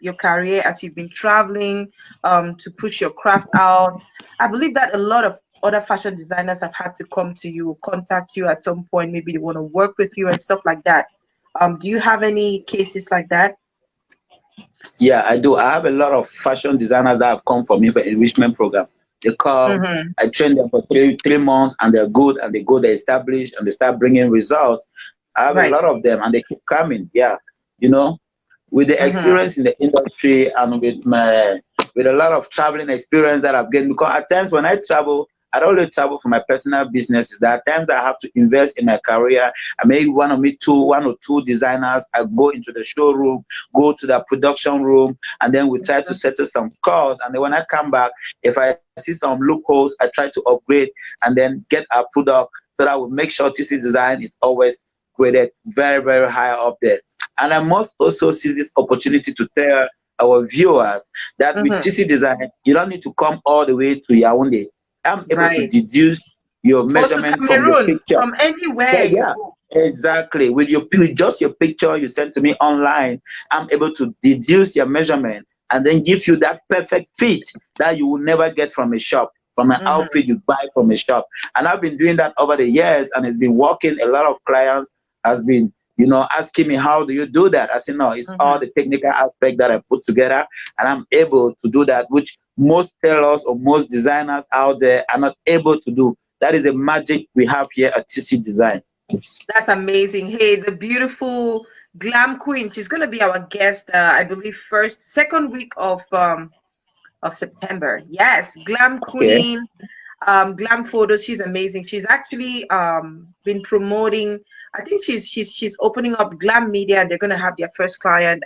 your career as you've been traveling to push your craft out, I believe that a lot of other fashion designers have had to come to you, contact you at some point. Maybe they want to work with you and stuff like that. Do you have any cases like that? Yeah, I do. I have a lot of fashion designers that have come for me for enrichment program. They come, Mm-hmm. I train them for three months, and they're good, and they go, they establish, and they start bringing results. I have a Right. lot of them, and they keep coming. Yeah, you know, with the Mm-hmm. experience in the industry and with a lot of traveling experience that I've gained. Because at times when I travel, I don't only travel for my personal businesses. There are times I have to invest in my career. I may want to meet one or two designers. I go into the showroom, go to the production room, and then we try to settle some scores. And then when I come back, if I see some loopholes, I try to upgrade and then get our product so that we make sure TC Design is always graded very, very high up there. And I must also seize this opportunity to tell our viewers that with Mm-hmm. TC Design, you don't need to come all the way to Yaoundé. I'm able to Right. deduce your Or to measurement from your Cameroon, picture. from Yeah, anywhere you yeah, go. exactly. With just your picture you sent to me online, I'm able to deduce your measurement and then give you that perfect fit that you will never get from a shop, from an Mm-hmm. outfit you buy from a shop. And I've been doing that over the years, and it's been working. A lot of clients has been, asking me, how do you do that? I say, no, it's all Mm-hmm. the technical aspect that I put together, and I'm able to do that, which most tailors or most designers out there are not able to do. That is a magic we have here at TC Design. That's amazing. Hey, the beautiful glam queen. She's gonna be our guest. I believe second week of September. Yes, glam Okay. queen. Glam photo. She's amazing. She's actually been promoting. I think she's opening up glam media, and they're gonna have their first client.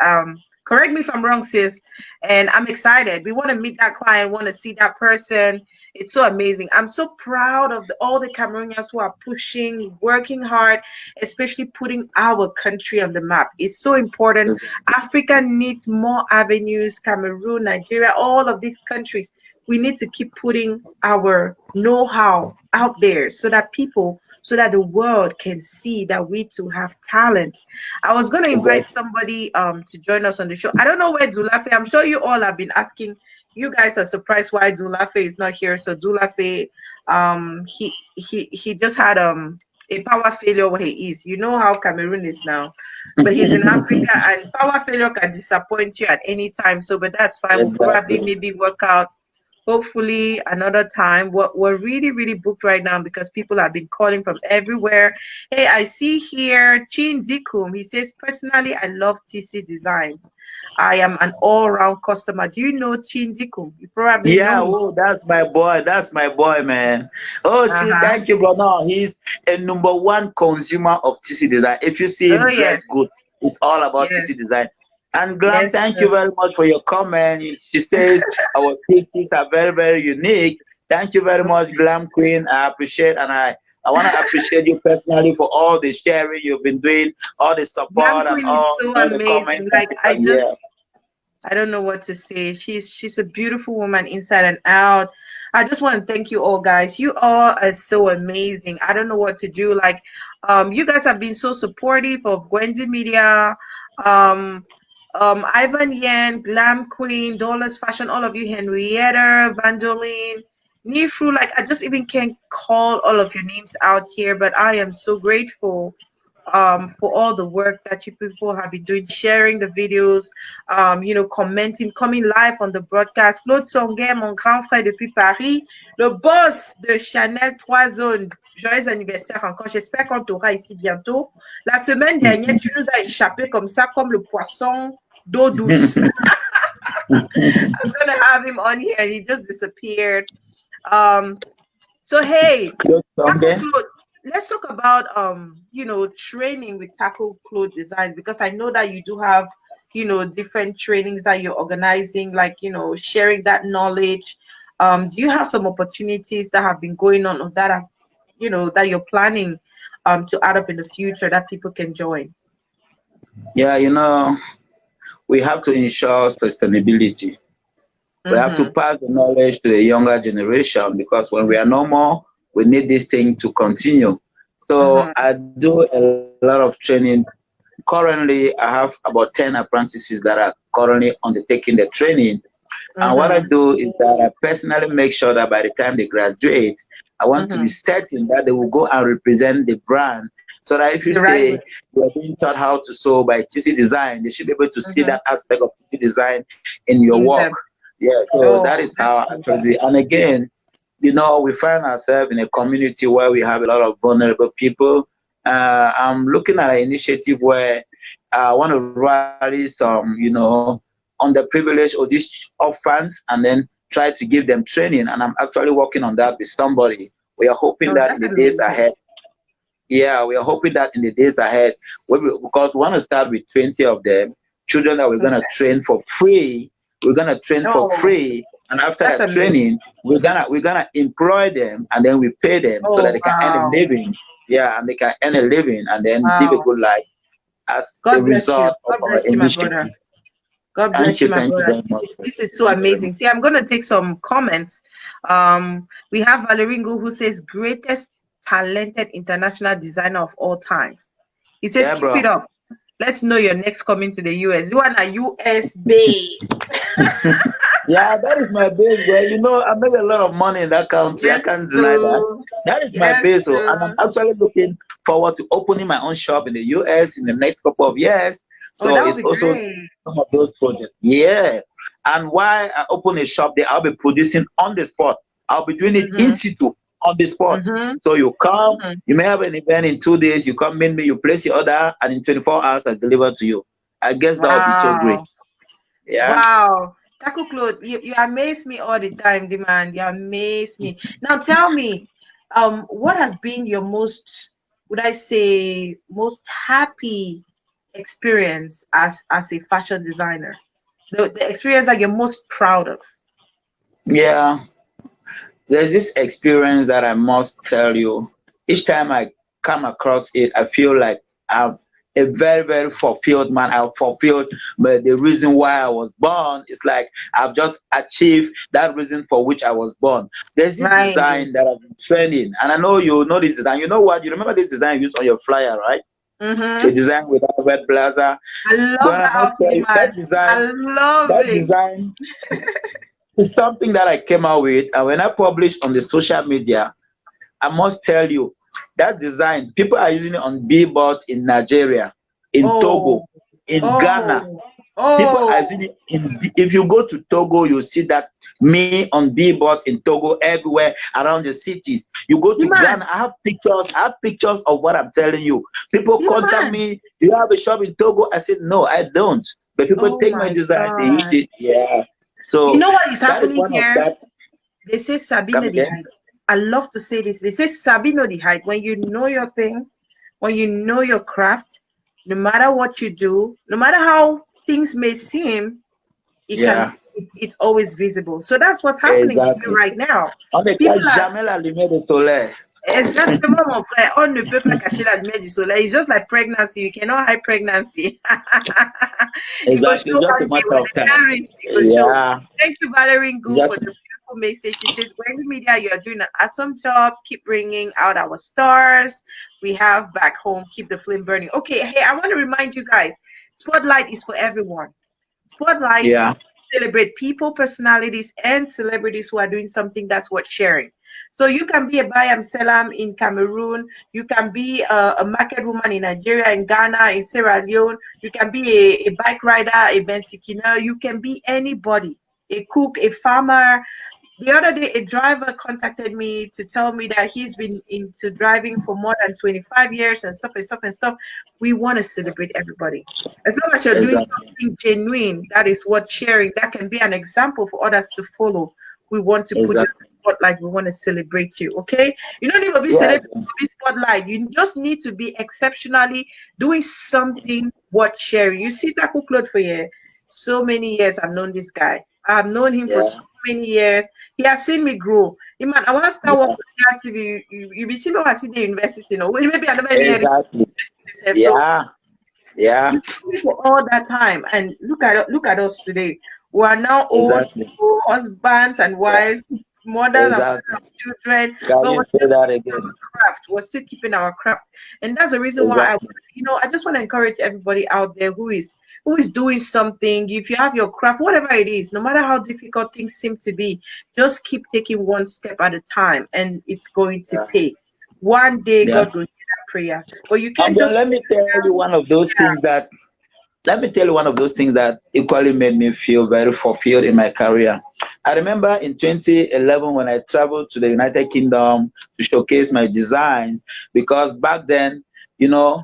Correct me if I'm wrong, sis. And I'm excited. We want to meet that client. Want to see that person. It's so amazing. I'm so proud of all the Cameroonians who are pushing, working hard, especially putting our country on the map. It's so important. Africa needs more avenues. Cameroon, Nigeria, all of these countries, we need to keep putting our know-how out there so that the world can see that we too have talent. I was going to invite somebody to join us on the show. I don't know where Dulafe. I'm sure you all have been asking. You guys are surprised why Dulafe is not here. So Dulafe, he just had a power failure where he is. You know how Cameroon is now, but he's in Africa, and power failure can disappoint you at any time. So, but that's fine. We'll probably Exactly. maybe work out hopefully another time. We're really, really booked right now because people have been calling from everywhere. Hey, I see here Chin Dikum. He says, personally, I love TC Designs. I am an all-round customer. Do you know Chin Dikum? You probably Yeah, know him. oh, that's my boy. That's my boy, man. Oh, Uh-huh. thank you, bro. No, he's a number one consumer of TC Design. If you see him Oh, yes. dress good, it's all about Yes. TC Design. And Glam, Yes. thank you very much for your comment. She says our pieces are very, very unique. Thank you very much, Glam Queen. I appreciate, and I want to appreciate you personally for all the sharing you've been doing, all the Glam support, and Queen is all so the amazing. comments and Like stuff. Yeah. I don't know what to say. She's a beautiful woman inside and out. I just want to thank you all, guys. You all are so amazing. I don't know what to do. Like, you guys have been so supportive of Gwendy Media, um, Ivan Yen, Glam Queen, Dollars Fashion, all of you, Henrietta, Vandeline, Nifru. Like, I just even can't call all of your names out here, but I am so grateful for all the work that you people have been doing, sharing the videos, commenting, coming live on the broadcast. Claude Songuet, mon grand frère depuis Paris, le boss de Chanel 3 zones. Joyeux anniversaire encore. J'espère qu'on t'aura ici bientôt. La semaine dernière, tu nous as échappé comme ça, comme le poisson d'eau douce. I was going to have him on here and he just disappeared. So hey, Close Taku Sunday. Claude, let's talk about training with Taku Claude Designs, because I know that you do have different trainings that you're organizing, like sharing that knowledge. Do you have some opportunities that have been going on, or that are that you're planning to add up in the future that people can join? Yeah, we have to ensure sustainability. We have to Mm-hmm. pass the knowledge to the younger generation, because when we are no more, we need this thing to continue. So Mm-hmm. I do a lot of training. Currently, I have about 10 apprentices that are currently undertaking the training. And what I Mm-hmm. do is that I personally make sure that by the time they graduate, I want to be Mm-hmm. certain that they will go and represent the brand so that if you say you are being taught how to sew by TC Design, they should be able to see that aspect of TC Design in your work. Yeah, so that is how I actually do it. And again, you know, we find ourselves in a community where we have a lot of vulnerable people. I'm looking at an initiative where I want to rally some, you know, underprivileged or these orphans, and then try to give them training. And I'm actually working on that with somebody. We are hoping that in the days ahead. Yeah, we are hoping that in the days ahead, because we want to start with 20 of them, children that we're going to train for free. We're going to train for free. And after that training, we're gonna employ them, and then we pay them so that they can earn a living. Yeah, and they can earn a living and then live a good life as a result of our initiative. God bless you, my brother. This is so amazing. See, I'm going to take some comments. We have Valerie who says, greatest talented international designer of all times. He says, keep it up. Let's know your next coming to the US. You want a US based. Yeah, that is my base, bro. You know, I make a lot of money in that country. I can't deny that. That is my base. And I'm actually looking forward to opening my own shop in the US in the next couple of years. So it's also some of those projects. Yeah. And while I open a shop there, I'll be producing on the spot. I'll be doing it in situ on the spot. So you come, you may have an event in 2 days, you come meet me, you place your order, and in 24 hours I deliver to you. I guess that would be so great. Yeah. Wow. Taku Claude, you amaze me all the time, Demand. You amaze me. Now tell me, what has been your most, would I say, most happy experience as a fashion designer? The experience that you're most proud of? Yeah. There's this experience that I must tell you. Each time I come across it, I feel like I've a very, very fulfilled man. I've fulfilled the reason why I was born. It's like I've just achieved that reason for which I was born. There's this design that I've been training, and I know you know this design. You know what? You remember this design you used on your flyer, right? The design with that red blazer. I love that design. I love that design. It's something that I came out with, and when I published on the social media, I must tell you, that design, people are using it on billboards in Nigeria, in Togo, in Ghana. People are using it if you go to Togo, you see that me on billboards in Togo, everywhere around the cities. You go to Ghana, I have pictures of what I'm telling you. People contact me, do you have a shop in Togo? I said, no, I don't. But people take my design, they use it. Yeah. So you know what is happening here? They say Sabino the height. I love to say this. They say Sabino the height. When you know your thing, when you know your craft, no matter what you do, no matter how things may seem, it's always visible. So that's what's happening right now. Exactement, mon frère. On ne peut pas cacher la lumière du soleil. It's just like pregnancy. You cannot hide pregnancy. Exactly. Thank you, Valerie Ngu, for the beautiful message. She says, Wendy Media, you are doing an awesome job. Keep bringing out our stars. We have back home. Keep the flame burning. Okay, hey, I want to remind you guys, Spotlight is for everyone. Spotlight celebrate people, personalities, and celebrities who are doing something that's worth sharing. So you can be a Bayam Selam in Cameroon. You can be a market woman in Nigeria, in Ghana, in Sierra Leone. You can be a bike rider, a Bensikina. You can be anybody, a cook, a farmer. The other day, a driver contacted me to tell me that he's been into driving for more than 25 years and stuff and stuff and stuff. We want to celebrate everybody. As long as you're doing something genuine, that is what sharing, that can be an example for others to follow. We want to put you in the spotlight. We want to celebrate you, okay? You don't need to be celebrated to be spotlight. You just need to be exceptionally doing something worth sharing. You see Taku Claude for so many years. I've known this guy. I've known him for so many years. He has seen me grow. Man, I want to start working with CRTV. You be seeing me at the university, you know. Maybe I never for all that time, and look at us today. We are now old husbands and wives, mothers and children. But we're still keeping our craft. We're still keeping our craft, and that's the reason why I just want to encourage everybody out there who is doing something. If you have your craft, whatever it is, no matter how difficult things seem to be, just keep taking one step at a time, and it's going to pay. One day, God will hear that prayer. But you And can't then just let me tell you one of those things that equally made me feel very fulfilled in my career. I remember in 2011 when I traveled to the United Kingdom to showcase my designs, because back then, you know,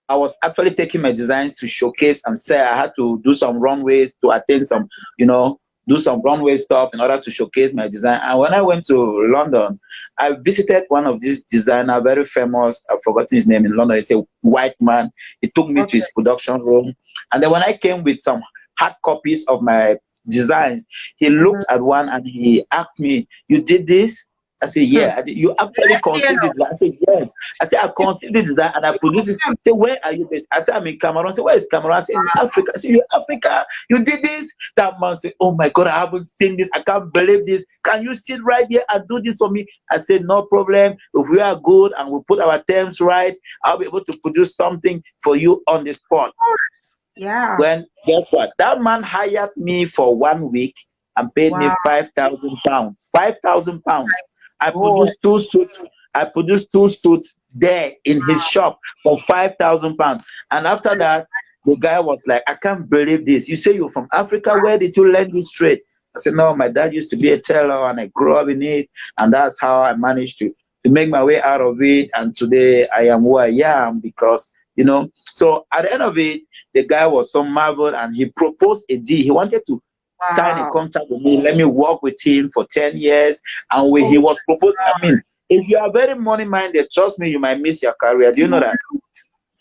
I was actually taking my designs to showcase and sell. I had to do some runways to attend some, you know, do some runway stuff in order to showcase my design. And when I went to London, I visited one of these designer, very famous. I've forgotten his name in London. He's a white man. He took me to Okay. his production room. And then when I came with some hard copies of my designs, he looked at one and he asked me, "You did this?" I said, "Yeah." I did. "You actually conceived it?" I said, "Yes." I said, "I conceived the design and I produced it." Say, "Where are you based?" I said, "I'm in Cameroon." I said, "Where is Cameroon?" I said, "In Africa." I said, "You Africa? You did this?" That man said, "Oh my God, I haven't seen this. I can't believe this. Can you sit right here and do this for me?" I said, "No problem. If we are good and we put our terms right, I'll be able to produce something for you on the spot." Yeah. When, guess what? That man hired me for 1 week and paid me Wow. £5,000. £5,000. I God. produced two suits. I produced two suits there in his shop for £5,000. And after that, the guy was like, "I can't believe this. You say you're from Africa. Where did you learn this trade?" I said, "No, my dad used to be a tailor and I grew up in it. And that's how I managed to make my way out of it. And today I am who I am because, you know." So at the end of it, the guy was so marveled and he proposed a deal. He wanted to sign a Wow. contract with me, let me work with him for 10 years. And when he Oh, was proposing, I mean, if you are very money minded, trust me, you might miss your career. Do you know that?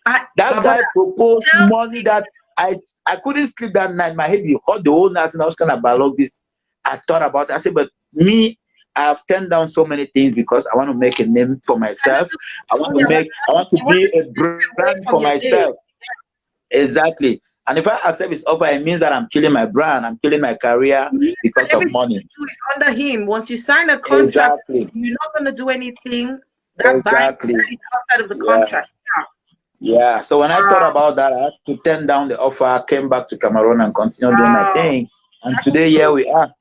That Baba, guy proposed tell money that I couldn't sleep that night. My head hurt the whole night, and I was kind of ballog this. I thought about it. I said, but me, I've turned down so many things because I want to make a name for myself. I want to I want be a to stay away brand from for your name. myself. Exactly. And if I accept his offer, it means that I'm killing my brand, I'm killing my career It means that because of everything money. you do is under him. Once you sign a contract, Exactly. you're not going to do anything that binds Exactly. that is outside of the Yeah. contract. Yeah. Yeah. So when I thought Wow. about that, I had to turn down the offer. I came back to Cameroon and continued doing my Wow. thing. And That is today, here so, we are.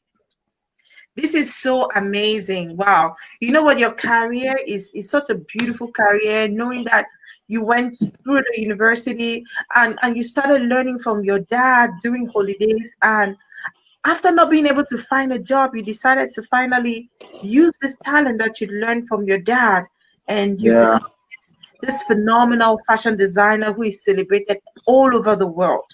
this is so amazing. Wow. You know what? Your career is such a beautiful career, knowing that you went through the university and you started learning from your dad during holidays. And after not being able to find a job, you decided to finally use this talent that you learned from your dad, and you Yeah. become this phenomenal fashion designer who is celebrated all over the world.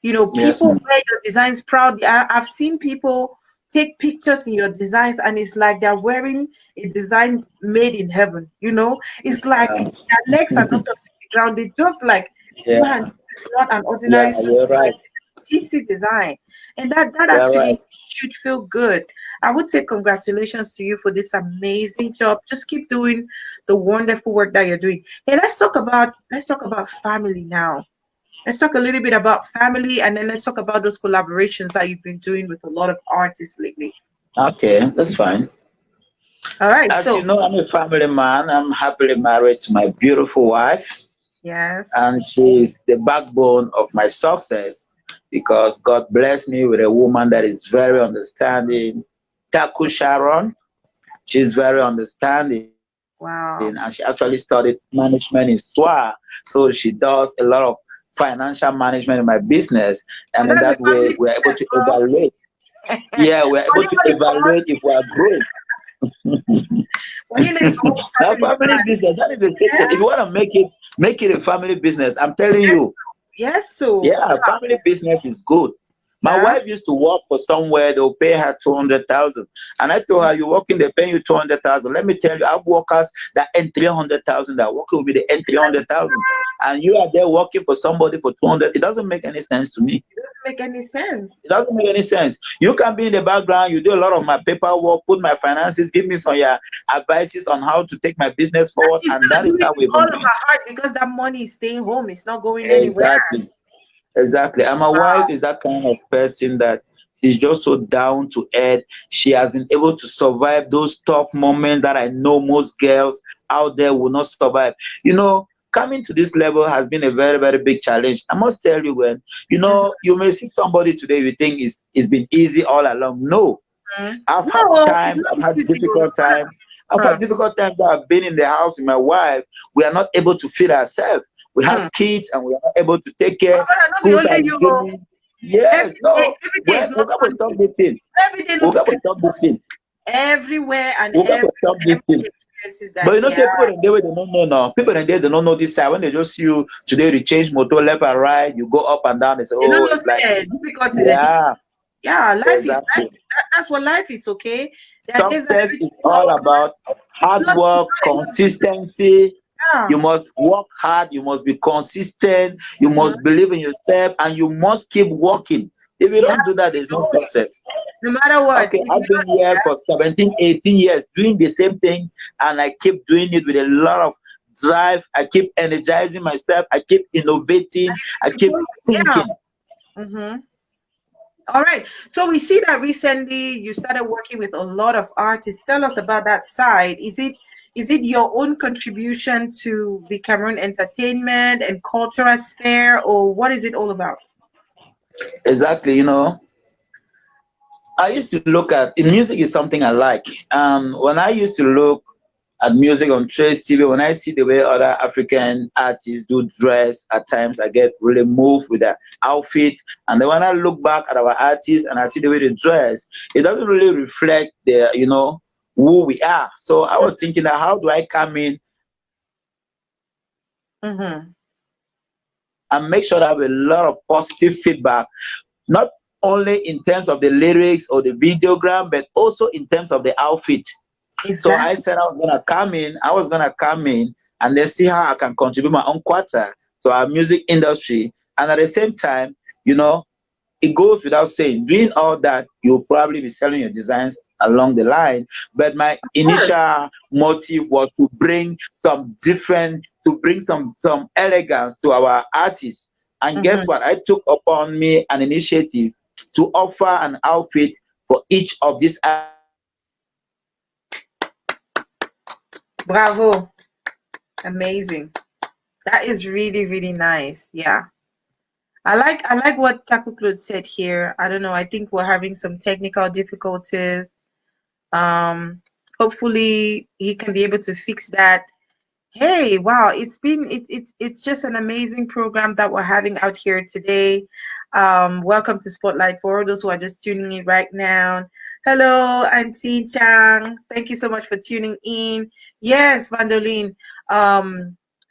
You know, Yes, people ma'am. wear your designs proudly. I've seen people take pictures in your designs, and it's like they're wearing a design made in heaven. You know, it's like Yeah. their legs are not touching the ground. They just like, man, Yeah. this is not an Yeah. ordinary suit. You're right. This is TC design. And that You're right. actually should feel good. I would say congratulations to you for this amazing job. Just keep doing the wonderful work that you're doing. Hey, let's talk about family now. Let's talk a little bit about family, and then let's talk about those collaborations that you've been doing with a lot of artists lately. Okay, that's fine. All right, As you so know, I'm a family man. I'm happily married to my beautiful wife, yes, and she's the backbone of my success because God blessed me with a woman that is very understanding. Taku Sharon, she's very understanding, and she actually wow. studied management in SWA. So she does a lot of financial management in my business, and in So that that's a way, we're family able to business, bro. evaluate. Yeah, we're able to Money come out. evaluate if we are growing. When you know you come out Now, family family business, that is a secret. If you want to make it a family business. I'm telling yes, you, yes, so yeah, family business is good. My yeah. wife used to work for somewhere, they'll pay her 200,000. And I told her, "You working, they're paying you 200,000. Let me tell you, I have workers that earn 300,000 that are working with me, they earn 300,000. And you are there working for somebody for 200. It doesn't make any sense to me. It doesn't make any sense. It doesn't make any sense. You can be in the background, you do a lot of my paperwork, put my finances, give me some your advices on how to take my business forward, She's and gonna that is do it how with we've all been of doing. her heart because that money is staying home. It's not going anywhere. Exactly. Exactly. And my wife Wow. is that kind of person that she's just so down to earth. She has been able to survive those tough moments that I know most girls out there will not survive. You know, coming to this level has been a very, very big challenge. I must tell you, when you may see somebody today, you think it's been easy all along. No, Mhm. I've had No, it's times, not I've had easy. Oh. difficult times, I've had difficult times that I've been in the house with my wife. We are not able to feed ourselves. We have kids and we are not able to take care. Schools are resuming. Yes, no. Every day Well, is we not got to one stop day. this thing. Every day We not got to stop this thing. everywhere and We got to stop this thing. experiences But that you know, people in there, they don't know now. People in there, they don't know this side. When they just see you today, you change motor left and right, you go up and down. They say, they don't oh, know it's like, difficulties. yeah, Life is exactly. life. That's what life is, okay? There are days that Success is everything is all not good. about hard work, consistency. Yeah. You must work hard. You must be consistent. You must believe in yourself, and you must keep working. If you You have don't do to that, keep there's no going, success. no matter what. Okay, If I've you been here for 17, 18 years doing the same thing, and I keep doing it with a lot of drive. I keep energizing myself. I keep innovating. I keep yeah. thinking. All right. So we see that recently you started working with a lot of artists. Tell us about that side. Is it your own contribution to the Cameroon entertainment and cultural sphere, or what is it all about? Exactly, I used to look at music is something I like. When I used to look at music on Trace TV, when I see the way other African artists do dress, at times I get really moved with their outfit. And then when I look back at our artists and I see the way they dress, it doesn't really reflect who we are. So I was thinking that how do I come in Mm-hmm. and make sure that I have a lot of positive feedback, not only in terms of the lyrics or the videogram, but also in terms of the outfit. So I Exactly. said I was gonna come in and then see how I can contribute my own quarter to our music industry. And at the same time, you know, it goes without saying, doing all that, you'll probably be selling your designs along the line. But my Of course. initial motive was to bring some elegance to our artists. And Mm-hmm. guess what? I took upon me an initiative to offer an outfit for each of these. Bravo. Amazing. That is really, really nice. Yeah. I like what Taku Claude said here. I don't know. I think we're having some technical difficulties. Um, Hopefully he can be able to fix that. Hey, wow, it's just an amazing program that we're having out here today. Welcome to Spotlight for all those who are just tuning in right now. Hello, Auntie Chang. Thank you so much for tuning in. Yes, Vandoline.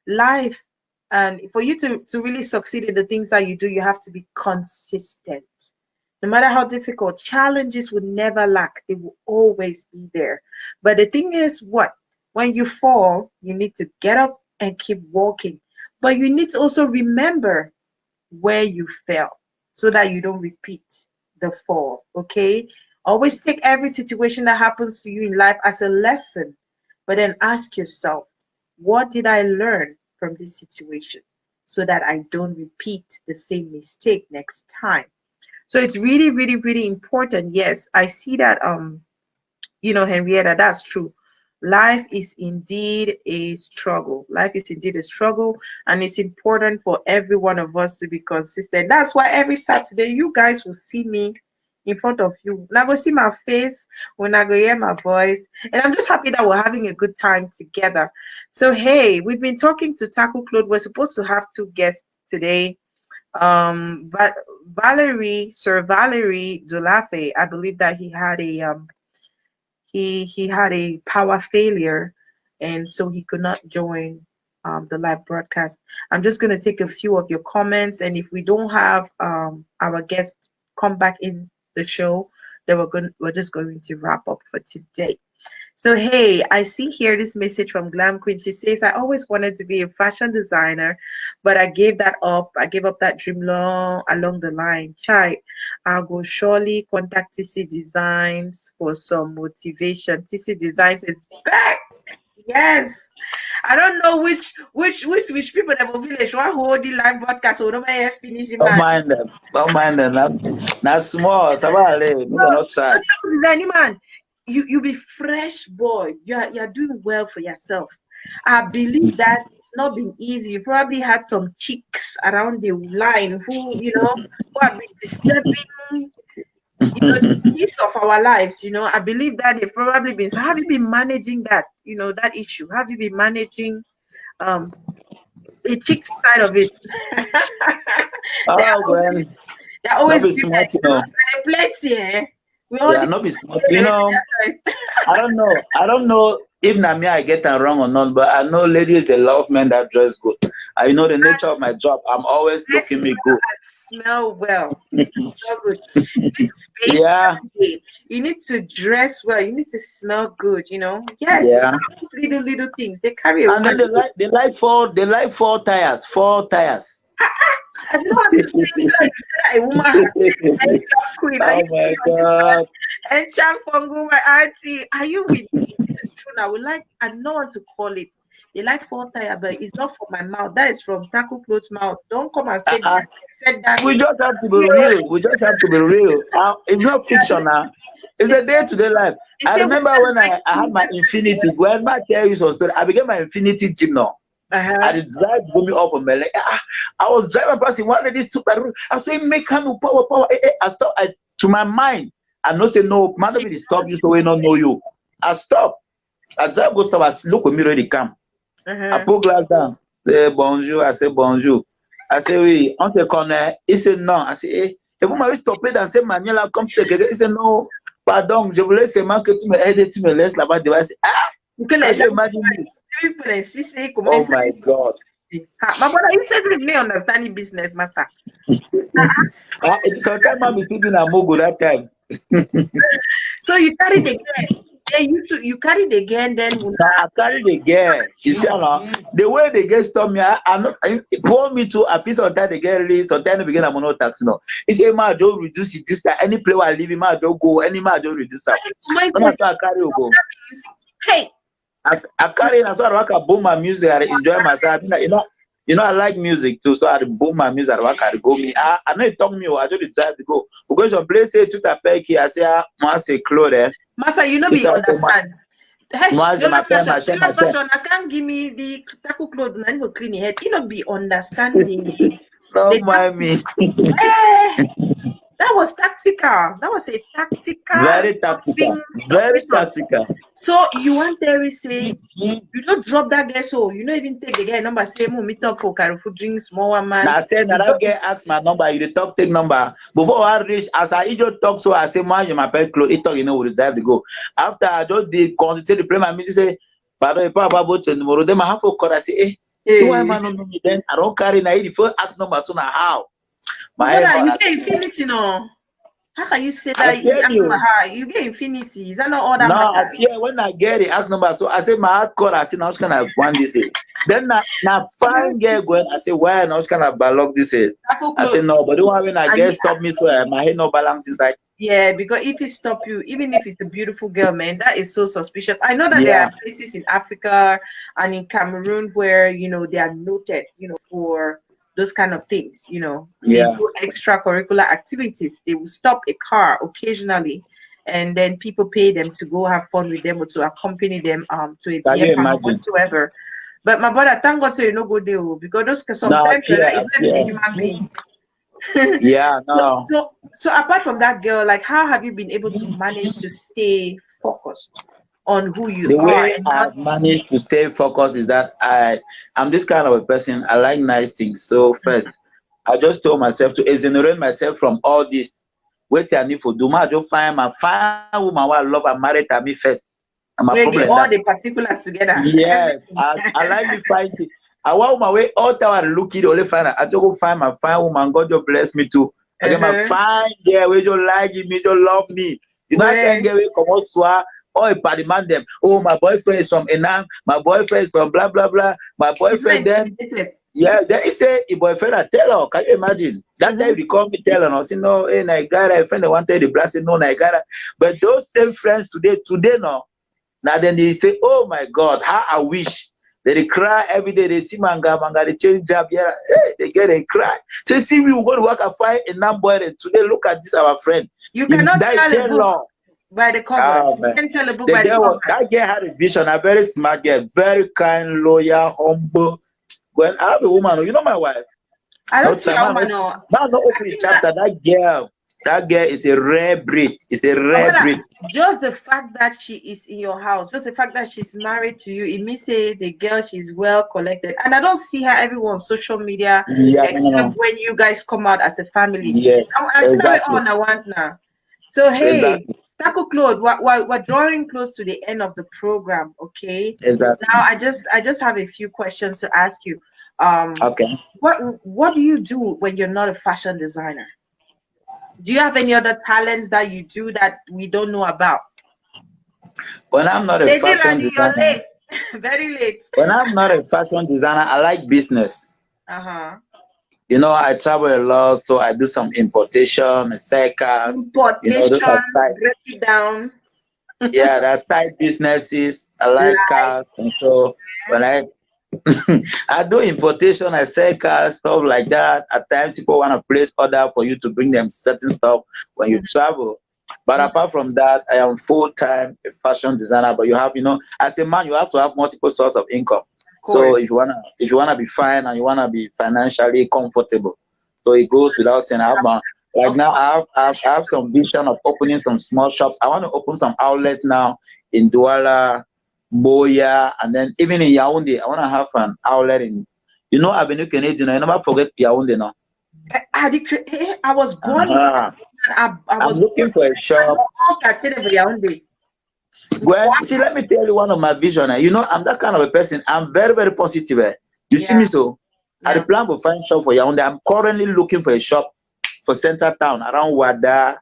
Life, and for you to really succeed in the things that you do, you have to be consistent. No matter how difficult, challenges will never lack. They will always be there. But the thing is, what? When you fall, you need to get up and keep walking. But you need to also remember where you fell so that you don't repeat the fall. Okay? Always take every situation that happens to you in life as a lesson, but then ask yourself, what did I learn from this situation so that I don't repeat the same mistake next time? So it's really, really, really important. Yes, I see that Henrietta, that's true. Life is indeed a struggle. Life is indeed a struggle, and it's important for every one of us to be consistent. That's why every Saturday you guys will see me in front of you. Now go see my face, when I go hear my voice, and I'm just happy that we're having a good time together. So hey, we've been talking to Taku Claude. We're supposed to have two guests today. Sir Valerie Dulafe, I believe that he had a power failure, and so he could not join the live broadcast. I'm just going to take a few of your comments, and if we don't have our guests come back in the show, then we're just going to wrap up for today. So hey, I see here this message from Glam Queen. She says, I always wanted to be a fashion designer, but I gave that up. I gave up that dream long along the line. Chai, I'll go surely contact TC Designs for some motivation. TC Designs is back. Yes. I don't know which people that will village one hold the live broadcast or nobody finish it, Don't man. mind them. Don't mind them. Not small. Savale. We No, cannot try. designing man, you be fresh boy. You're doing well for yourself. I believe that it's not been easy. You probably had some chicks around the line who have been disturbing the piece of our lives, I believe that they've probably been. So have you been managing that, that issue? Have you been managing the chick side of it? Oh, well, they're always not be be smart, like, plenty, eh? We all Yeah, not be smart. I don't know. I don't know if Namia I get that wrong or not, but I know ladies they love men that dress good. I know the nature of my job. I'm always looking me good. Smell well. Smell good. Yeah. You need to dress well. You need to smell good. Yes. Yeah. Little things they carry a And woman. then they like four tires. I don't know how to say a woman queen. Are Oh you my on this one? God. And Champongo, my auntie, are you with me? This is true now. I don't know what to call it. They like 4 tire, but it's not from my mouth. That is from Taku Claude's mouth. Don't come and say that. I said that. We just have to be real. We just have to be real. It's not fiction now. It's a day-to-day life. I remember when I had my Infinity. When I tell you some story, I began my Infinity gym now. I did drive going off of my leg. I was driving past one of these two. I said, make him power. I stopped. To my mind, I not say no. Man, will stop you so we don't know you. I stop. I drive go stop. I look at me ready come. I put glass down. Say bonjour. I say bonjour. I say oui. On se connaît. He said non. I say eh. Et vous m'avez stoppé dans cette manière-là comme c'est quelqu'un. Il said non. Pardon. Je voulais seulement que tu me aides. Tu me laisses là-bas devant. Oh my God. My brother, you said me understanding business, master. Sometimes I'm sleeping at Mogo that time. So you carried again. Yeah, you carried again. Then I carried again. You see, the way they get stop me, I not pour me to a piece of time they get released. Sometimes they begin a mono tax. No, he say, "Ma, don't reduce it this time. Any player I leave, ma, don't go. Any ma, don't reduce it." I carry go. Hey. I carry and so I can boom my music. I enjoy myself. I like music too. So I boom my music. I can go me. I know it talk me. I just decide to go because some place say to the peki. I say, "I say Claude." Masa, you know me understand. I can't give me the Taku Claude and go clean your head. You know be understanding. Don't mind me. That was tactical. That was a tactical. Very tactical. Very tactical. So you want Terry say you don't drop that guy, so you don't even take the guy number. Say meet up for Carrefour drinks, small one man. I said that guy ask my number. You talk take number before I reach. As I just talk, so I say man, you my pet clothes. He talk, we deserve to go. After I just did concentrate the play my music. Say, pardon, Papa, about tomorrow. Then I have a call. I say, you want man know me? Then I don't carry na. The first ask number, so now how? You get infinity, no? How can you say that? You get infinity. Is that not all that matters? No, when I get it, ask number. So I say my hard call. I say now can I want this? Then now fine girl going. I say why now can I balog this? I say no, but the one when I get stop me so my head no balance inside. Yeah, because if it stop you, even if it's a beautiful girl, man, that is so suspicious. I know that there are places in Africa and in Cameroon where they are noted, for those kind of things, they do extracurricular activities. They will stop a car occasionally, and then people pay them to go have fun with them or to accompany them to a beer park whatsoever. But my brother, thank God, so you no go there because those sometimes it's not a human being. So apart from that girl, like how have you been able to manage to stay focused on who you are? The way I've managed to stay focused is that I'm this kind of a person. I like nice things. So first, I just told myself to exonerate myself from all this. Wait I need for do my just find my fine woman who I love and married to me first. And my problem all the particulars together. Yes, I like to find it. I want my way all time looking only find I just go find my fine woman. God just bless me too. I get my fine girl, we just like me, just love me. You know, I can't get away come on swear. Oh, party man them. Oh, my boyfriend is from Enam. My boyfriend is from blah blah blah. My boyfriend then. Yeah, then he say his boyfriend I tell her. Can you imagine? That time he call me tell her. I say no, hey Nigeria. Friend, I wanted the blast. No Nigeria. But those same friends today no. Now then they say, oh my God, how I wish. They cry every day. They see manga, they change job. Yeah, hey, they get a cry. Say, see, we will go to work and find a number. And today, look at this, our friend. You cannot tell a book by the cover. You can tell a book by the cover. That girl had a vision. A very smart girl, very kind, loyal, humble. When I have a woman, you know my wife. I don't see a woman. Now, no open chapter. That girl, That girl is a rare breed. It's a rare breed. Just the fact that she is in your house, just the fact that she's married to you, it means say the girl, she's well collected. And I don't see her everywhere on social media, except when you guys come out as a family. Yes, I think I want now. So hey, Taku Claude, we're drawing close to the end of the program. Okay. Exactly. Now I just have a few questions to ask you. Okay. What do you do when you're not a fashion designer? Do you have any other talents that you do that we don't know about? When I'm not a fashion designer, you're late. Very late. When I'm not a fashion designer, I like business. You know, I travel a lot, so I do some importation, sell cars. Break it down. Yeah, there are side businesses. I like cars, and so when I do importation, I sell cars, stuff like that. At times, people want to place order for you to bring them certain stuff when you travel. But apart from that, I am full-time a fashion designer. But you have, you know, as a man, you have to have multiple sources of income. So if you wanna be fine and you wanna be financially comfortable, so it goes without saying. I have some vision of opening some small shops. I want to open some outlets now in Douala, Boya, and then even in Yaoundé. I want to have an outlet in, you know, Avenue Canadian. I never forget Yaoundé now. I was born. I'm looking for a shop. Well, see, let me tell you one of my vision. You know, I'm that kind of a person. I'm very, very positive. You see me, so I plan to find shop for Yaoundé. I'm currently looking for a shop for Center Town around Wada,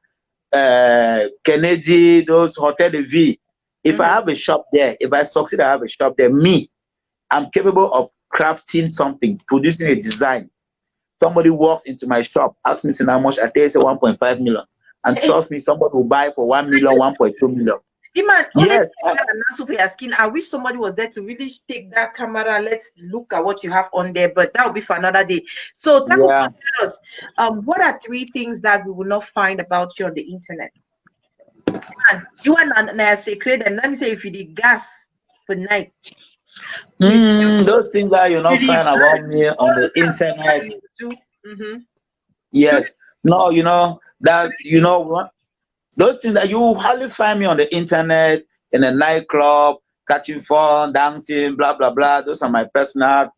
Kennedy, those Hotel de Ville. If I have a shop there, if I succeed, I have a shop there. I'm capable of crafting something, producing a design. Somebody walks into my shop, asks me how much. I tell you, say 1.5 million, and trust me, somebody will buy for 1 million, 1.2 million. Yes. I wish somebody was there to really take that camera. Let's look at what you have on there, but that will be for another day. So, tell us, what are 3 things that we will not find about you on the internet? You and I secret, and let me say, if you did gas for night. Those things that you not find about me on the internet. Yes. No, you know that, you know what? Those things that you hardly find me on the internet, in a nightclub, catching fun, dancing, blah, blah, blah. Those are my personal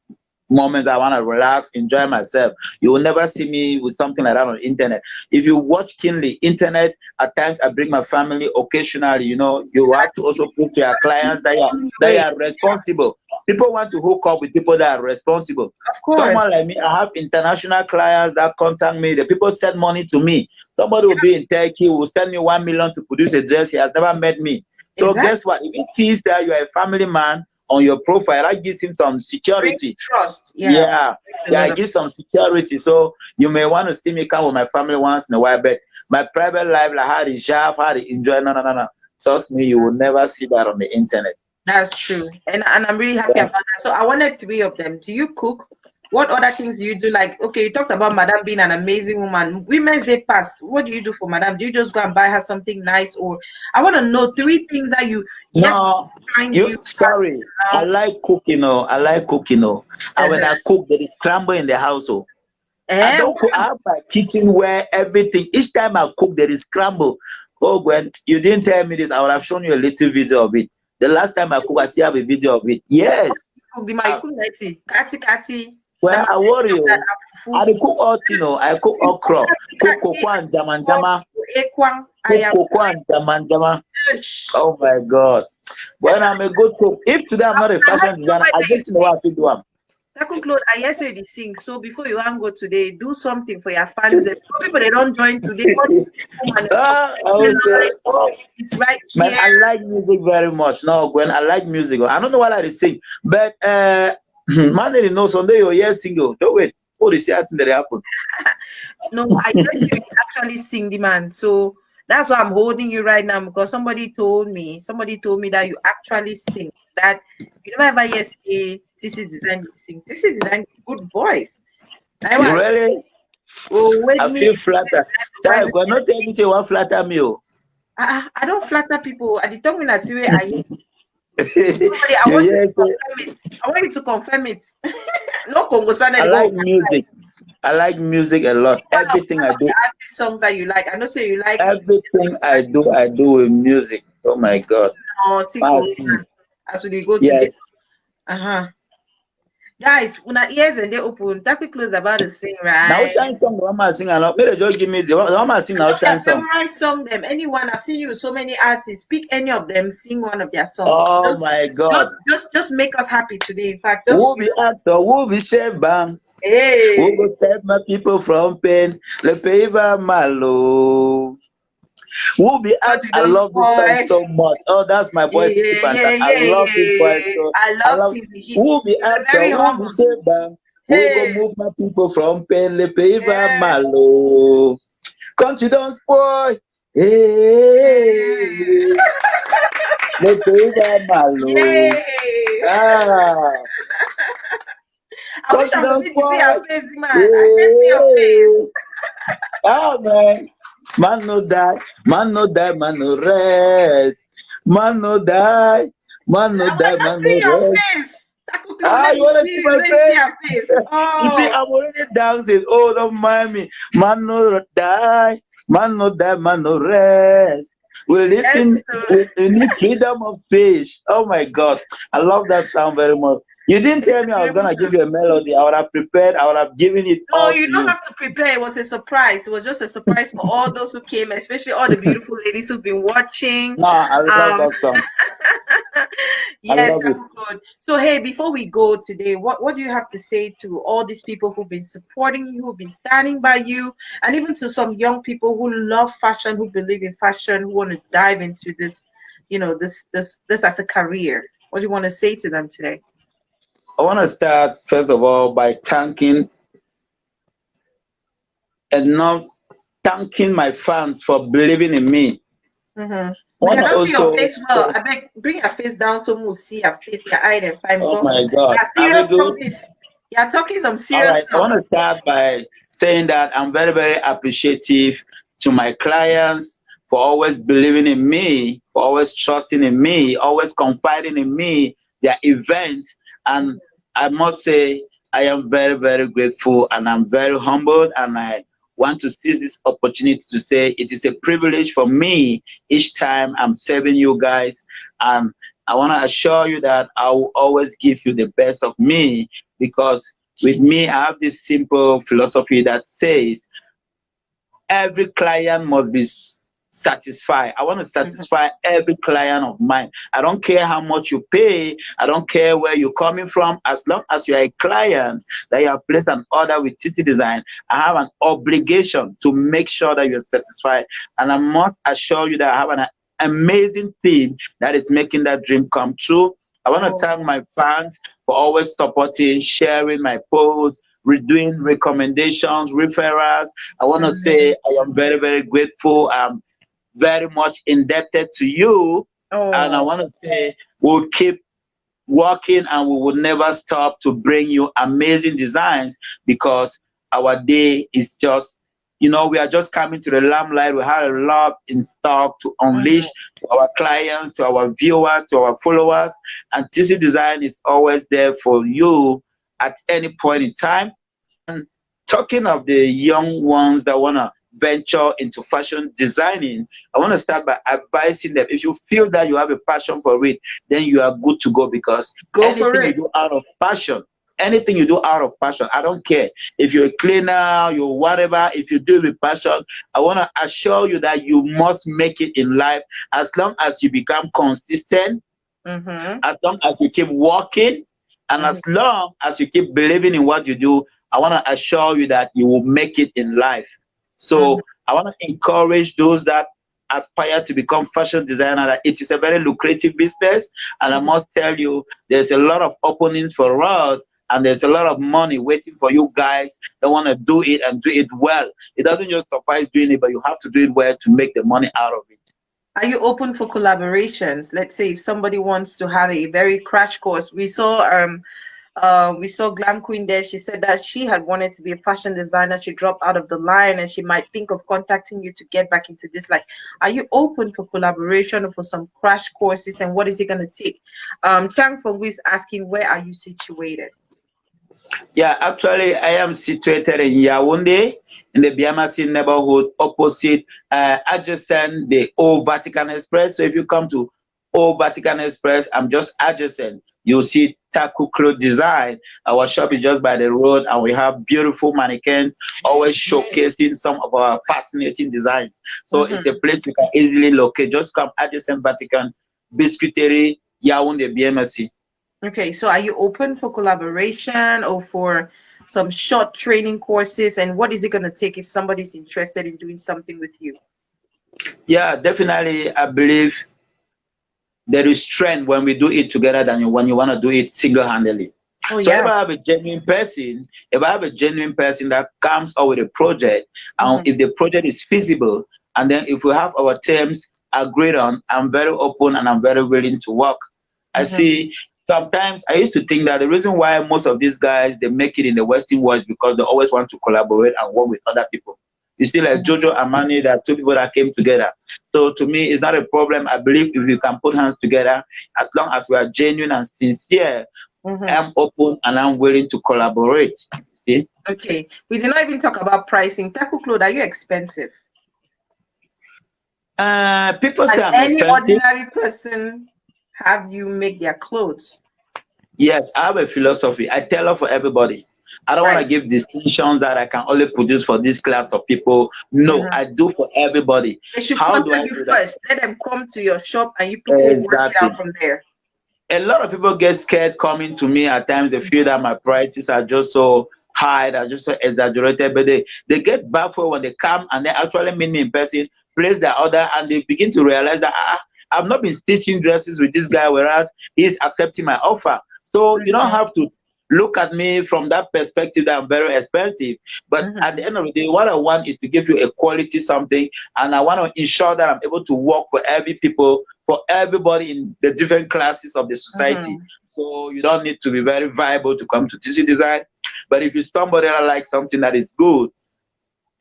moments. I want to relax, enjoy myself. You will never see me with something like that on the internet. If you watch keenly, internet, at times I bring my family occasionally, you know, you have to also prove to your clients that you are responsible. People want to hook up with people that are responsible. Of course. Someone like me, I have international clients that contact me. The people send money to me. Somebody will be in Turkey, will send me 1 million to produce a dress. He has never met me. So guess what? If he sees that you are a family man on your profile, that gives him some security. Trust. It gives some security. So you may want to see me come with my family once in a while, but my private life, like how to shop, how to enjoy, no. Trust me, you will never see that on the internet. That's true. And I'm really happy about that. So I wanted 3 of them. Do you cook? What other things do you do? Like, okay, you talked about Madame being an amazing woman. Women's Day pass. What do you do for Madame? Do you just go and buy her something nice? Or I want to know 3 things that you... Sorry. I like cooking. I like cooking. And when I cook, there is scramble in the household. I don't cook. I have my kitchen where everything... Each time I cook, there is scramble. Oh, Gwen, you didn't tell me this. I would have shown you a little video of it. The last time I cook, I still have a video of it. Yes. Well, I worry you. I cook all, I cook okra, cook cocoa and jamandama. Oh my God. When I'm a good cook, if today I'm not a fashion designer, I just know what to do. Taku Claude, I hear you sing. So before you want to go today, do something for your fans. People they don't join today. It's right here. Man, I like music very much. No, Gwen, I like music. I don't know what I sing, but man, they know someday you're here single. Don't wait. Oh, they see that happen. No, I heard you actually sing, the man. So that's why I'm holding you right now, because somebody told me that you actually sing. That you never ever say TC Design sing. TC Design good voice. Really? I feel flattered. We're not telling me say one flatter me. I don't flatter people. I determine that way. I want you to confirm it. No Congo Sana. I like music. I like music a lot. Everything One I of do, the artist songs that you like. I know say you like everything I do with music. Oh my God. Tico Massive. as we go today. Yes. Guys, when our ears and they open, Taku close about to sing, Now right? which kind of song the one man sing along? Maybe just give me the one man sing now which kind Your of song? favorite song, them. Anyone? I've seen you with so many artists. Pick any of them, sing one of their songs. Oh my God. Just make us happy today. In fact, Who just be actor? Who be chef bang? Who hey. go save my people from pain? Le paver malo. Who be God, act? you I don't love this song spoil. so much. Oh, that's my boy TC Panta. I love this boy Yeah. so. I I love love. his Who be he's a actor? very Who be humble. chef bang? Who go Hey, move my people from pain? Le paver yeah. malo. Country don't spoil. Hey, le paver malo. Yay! Ah, I wish country I could don't see your spoil. face, man. I can see your face. Hey. Ah man, man no die, man no die, man no rest. Man no die, man no die, Let's man no see your rest. face. Taku Claude, Ah, let you me wanna see see. my Let me see face? your face. You see, Oh, I'm already dancing. Oh, don't mind me. Man no die, man no die, man no rest. We live yes. in we need freedom of speech. Oh my God, I love that sound very much. You didn't It's tell a me I was beautiful gonna give song. you a melody. I would have prepared. I would have given it No, all you to don't you. have to prepare. It was a surprise. It was just a surprise for all those who came, especially all the beautiful ladies who've been watching. No, I love Um, that song. I yes, love it. Taku Claude. So, hey, before we go today, what do you have to say to all these people who've been supporting you, who've been standing by you, and even to some young people who love fashion, who believe in fashion, who want to dive into this, this as a career? What do you want to say to them today? I want to start first of all by enough thanking my fans for believing in me. Mm-hmm. I We want to cannot see your also face well. say, I beg, bring your face down so we'll see your face, your eye, and fine. oh Because my God, you're are we serious good? talkies. You're talking some All serious right, I stuff. want to start by saying that I'm very, very appreciative to my clients for always believing in me, for always trusting in me, always confiding in me, their events. And I must say, I am very, very grateful and I'm very humbled. And I want to seize this opportunity to say it is a privilege for me each time I'm serving you guys. And I want to assure you that I will always give you the best of me because with me, I have this simple philosophy that says every client must be satisfied. I want to Mhm. satisfy every client of mine. I don't care how much you pay. I don't care where you're coming from. As long as you're a client that you have placed an order with TT Design, I have an obligation to make sure that you're satisfied. And I must assure you that I have an amazing team that is making that dream come true. I want to thank Oh, my fans for always supporting, sharing my posts, doing recommendations, referrals. I want to say mhm. I am very, very grateful. I'm very much indebted to you. And I Oh, want to say we'll keep working and we will never stop to bring you amazing designs because our day is just, we are just coming to the limelight. We have a lot in stock to mhm. unleash to our clients, to our viewers, to our followers. And TC Design is always there for you at any point in time. And talking of the young ones that want to venture into fashion designing, I want to start by advising them if you feel that you have a passion for it, then you are good to go because Go for anything you it. do out of passion, anything you do out of passion, I don't care. If you're a cleaner, you're whatever, if you do it with passion, I want to assure you that you must make it in life as long as you become consistent, Mm-hmm. as long as you keep working, and Mm-hmm. as long as you keep believing in what you do, I want to assure you that you will make it in life. Mm-hmm. So I want to encourage those that aspire to become fashion designer that it is a very lucrative business. And I must tell you, there's a lot of openings for us and there's a lot of money waiting for you guys that want to do it and do it well. It doesn't just suffice doing it, but you have to do it well to make the money out of it. Are you open for collaborations? Let's say if somebody wants to have a very crash course. We saw Glam Queen there. She said that she had wanted to be a fashion designer. She dropped out of the line and she might think of contacting you to get back into this. Like, are you open for collaboration or for some crash courses and what is it going to take? Chang Fongu is asking, where are you situated? Yeah, actually, I am situated in Yaoundé, in the Biamasi neighborhood, opposite, adjacent the Old Vatican Express. So if you come to Old Vatican Express, I'm just adjacent. You'll see Taku Cloth Design. Our shop is just by the road, and we have beautiful mannequins, always showcasing some of our fascinating designs. So it's a place you can easily locate. Just come adjacent Vatican Biscuiterie, Yaoundé, BMSC. Okay, so are you open for collaboration or for some short training courses? And what is it going to take if somebody's interested in doing something with you? Yeah, definitely. I believe there is strength when we do it together than when you want to do it single-handedly. Oh, So if yeah. I have a genuine person, that comes up with a project, and if the project is feasible, and then if we have our terms agreed on, I'm very open and I'm very willing to work. I see sometimes I used to think that the reason why most of these guys they make it in the Western world is because they always want to collaborate and work with other people. It's still like Jojo and Mani, that two people that came together. So to me, it's not a problem. I believe if we can put hands together, as long as we are genuine and sincere, I'm open and I'm willing to collaborate. See? Okay. We did not even talk about pricing. Taku Claude, are you expensive? People say Can I'm any expensive. ordinary person have you make their clothes? Yes, I have a philosophy. I tell her for everybody. I don't want to Right. give distinctions that I can only produce for this class of people. No, I do for everybody. They should How do contact I you do that? first. Let them come to your shop and you people work it Exactly. out from there. A lot of people get scared coming to me at times. They feel that my prices are just so high, they're just so exaggerated, but they get baffled when they come and they actually meet me in person, place their order, and they begin to realize that I've not been stitching dresses with this guy, whereas he's accepting my offer. So you don't have to look at me from that perspective that I'm very expensive. But at the end of the day, what I want is to give you a quality something, and I want to ensure that I'm able to work for for everybody in the different classes of the society. So you don't need to be very viable to come to TC Design. But if you somebody that likes something that is good,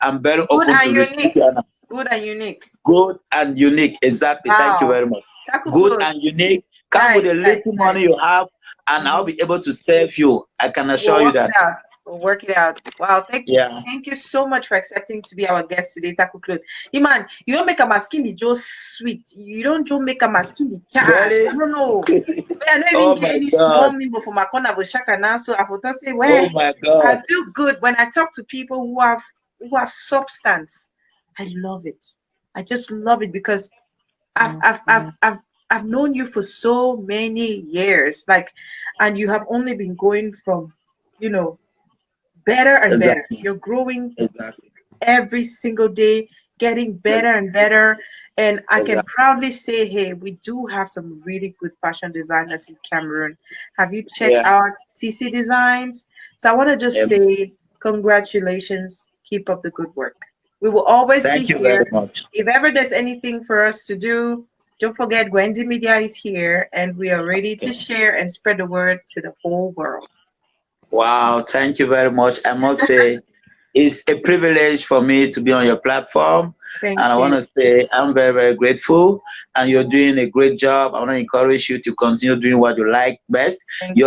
I'm very Good open and to receive unique. it. Good and unique. Good and unique. Exactly. Thank you Wow. very much. Taku Good Claude. and unique. Come with Nice, the nice, little nice. money you have, and I'll be able to serve you. I can assure We'll you work it that. out. We'll work it out. Wow, Yeah. thank you so much for accepting to be our guest today, Taku Claude. Iman, you don't make a masking just sweet. You don't just make a masking the cash. Really? I don't know. I don't even Oh get my any small God. memo for my corner of shaka now. So I thought say, Oh well, my I God. feel good when I talk to people who have substance. I love it. I just love it because I've I've I've I've I've known you for so many years. Like, and you have only been going from, you know, better and better. Exactly. You're growing Exactly. every single day, getting better Exactly. and better. And I can Exactly. proudly say, hey, we do have some really good fashion designers in Cameroon. Have you checked Yeah. out TC Designs? So I want to just Yeah. say, congratulations. Keep up the good work. We will always be Thank you here. very much. If ever there's anything for us to do, don't forget Wendy Media is here and we are ready to Okay. share and spread the word to the whole world. Wow. Thank you very much. I must say, it's a privilege for me to be on your platform. And Thank I want you. to say I'm very, very grateful. And you're doing a great job. I want to encourage you to continue doing what you like best. Thank you.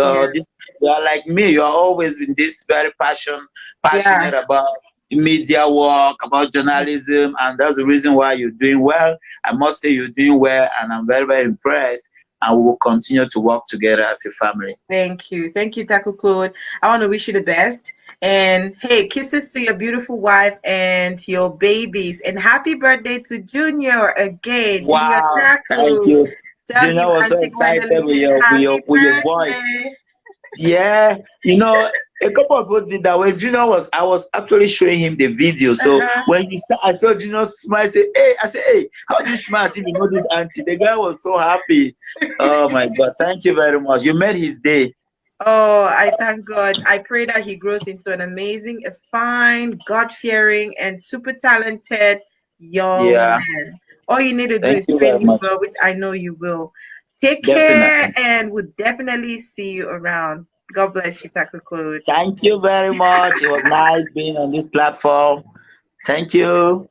You're like me. You're always in this very Yeah. passionate about media work, about journalism, and that's the reason why you're doing well. I must say you're doing well, and I'm very, very impressed. And we will continue to work together as a family. Thank you. Thank you, Taku Claude. I want to wish you the best. And hey, kisses to your beautiful wife and your babies. And happy birthday to Junior again. Junior Wow, thank Taku. you. Tell Gina him was so Auntie excited Gwendolyn with said your happy with your voice. birthday. Yeah, a couple of people did that. When Gina I was actually showing him the video. So Uh-huh. when I saw Gina smile, I said, hey, how do you smile as if you know this auntie? The guy was so happy. Oh my God, thank you very much. You made his day. Oh, I thank God. I pray that he grows into an amazing, a fine, God-fearing, and super talented young Yeah, man. All you need to do thank is you train very him much. well, which I know you will. Take care, Definitely. and we'll definitely see you around. God bless you, Taco Claude. Thank you very much. It was nice being on this platform. Thank you.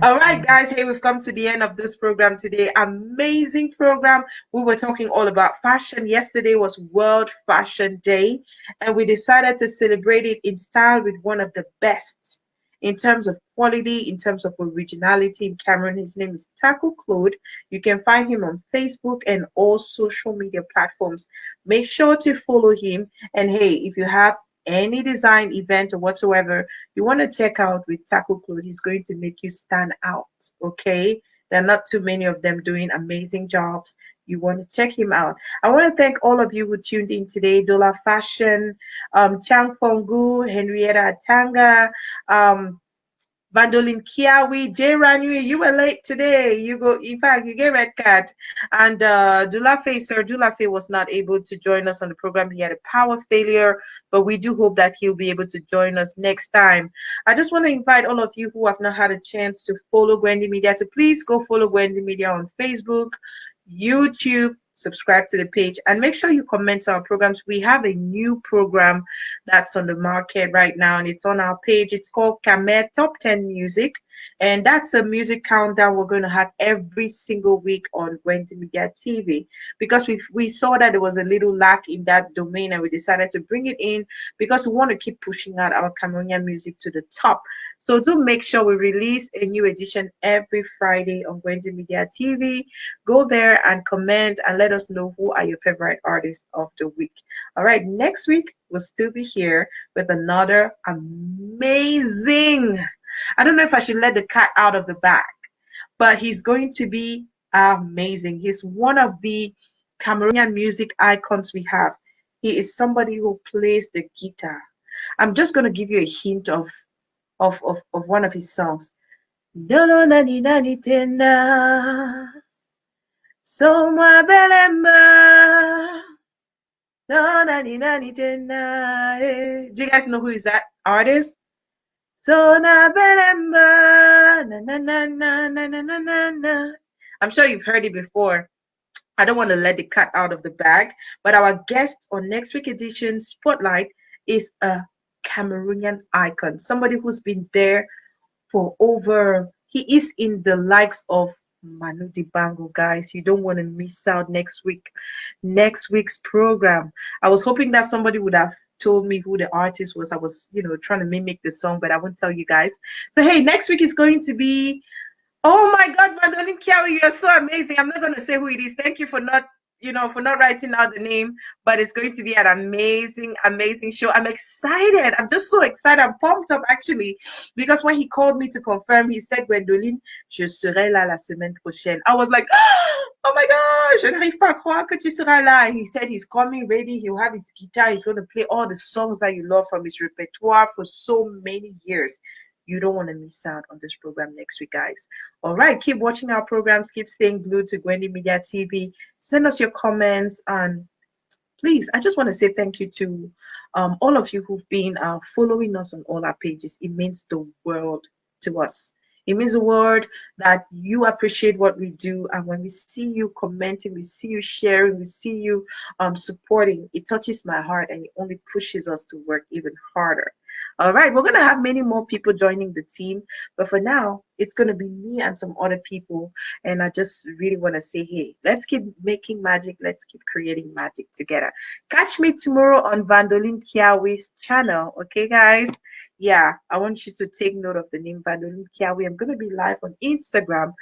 All right, guys. Hey, we've come to the end of this program today. Amazing program. We were talking all about fashion. Yesterday was World Fashion Day, and we decided to celebrate it in style with one of the best in terms of quality, in terms of originality in Cameroon. His name is Taku Claude. You can find him on Facebook and all social media platforms. Make sure to follow him. And hey, if you have any design event or whatsoever you want to check out with Taku Claude, he's going to make you stand out. Okay, there are not too many of them doing amazing jobs. You want to check him out. I want to thank all of you who tuned in today. Dola Fashion, Chang Fongu, Henrietta Tanga, Vandolin Kiawi, Jay Ranui, you were late today. You go, in fact, you get red card. And Dulafe, Sir Dulafe was not able to join us on the program. He had a power failure, but we do hope that he'll be able to join us next time. I just want to invite all of you who have not had a chance to follow Gwendy Media to please go follow Gwendy Media on Facebook, YouTube, subscribe to the page, and make sure you comment on our programs. We have a new program that's on the market right now, and it's on our page. It's called Kamer Top 10 Music, and that's a music countdown we're going to have every single week on Gwendy Media TV, because we saw that there was a little lack in that domain, and we decided to bring it in because we want to keep pushing out our Cameroonian music to the top. So do make sure we release a new edition every Friday on Gwendy Media TV. Go there and comment and let us know who are your favorite artists of the week. All right, next week we'll still be here with another amazing. I don't know if I should let the cat out of the bag, but he's going to be amazing. He's one of the Cameroonian music icons we have. He is somebody who plays the guitar. I'm just going to give you a hint of one of his songs. Dolo nani nani tena, so ma belemba. No, nani, nani, tena, eh. Do you guys know who is that artist? So na belemba, na na na na na na na na na. I'm sure you've heard it before. I don't want to let the cat out of the bag, but our guest on next week edition Spotlight is a Cameroonian icon, somebody who's been there for over. He is in the likes of Manu Dibango, guys. You don't want to miss out next week's program. I was hoping that somebody would have told me who the artist was. I was, trying to mimic the song, but I won't tell you guys. So hey, next week is going to be, oh my God, Madeleine Kiawi, you're so amazing. I'm not going to say who it is. Thank you for not writing out the name, but it's going to be an amazing, amazing show. I'm excited. I'm just so excited. I'm pumped up actually, because when he called me to confirm, he said, Gwendoline, je serai là la semaine prochaine. I was like, oh my gosh, je n'arrive pas à croire que tu seras là. And he said he's coming ready. He'll have his guitar. He's going to play all the songs that you love from his repertoire for so many years. You don't want to miss out on this program next week, guys. All right, keep watching our programs. Keep staying glued to Gwendy Media TV. Send us your comments, and please, I just want to say thank you to all of you who've been following us on all our pages. It means the world to us. It means the world that you appreciate what we do, and when we see you commenting, we see you sharing, we see you supporting, it touches my heart, and it only pushes us to work even harder. All right, we're going to have many more people joining the team, but for now, it's going to be me and some other people, and I just really want to say, hey, let's keep making magic. Let's keep creating magic together. Catch me tomorrow on Vandolin Kiawi's channel, okay, guys? Yeah, I want you to take note of the name Vandolin Kiawi. I'm going to be live on Instagram,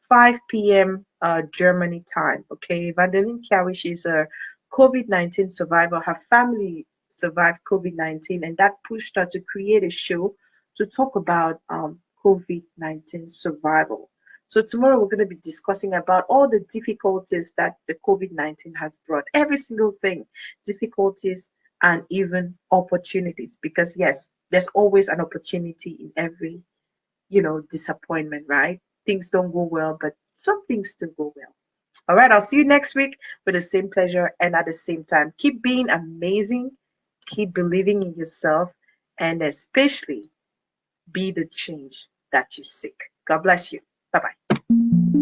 5 p.m. Germany time, okay? Vandolin Kiawi, she's a COVID-19 survivor. Her family survived COVID-19, and that pushed her to create a show to talk about COVID-19 survival. So tomorrow we're going to be discussing about all the difficulties that the COVID-19 has brought, every single thing, difficulties and even opportunities, because yes, there's always an opportunity in every, disappointment, right? Things don't go well, but some things still go well. All right, I'll see you next week with the same pleasure and at the same time. Keep being amazing. Keep believing in yourself, and especially be the change that you seek. God bless you. Bye-bye.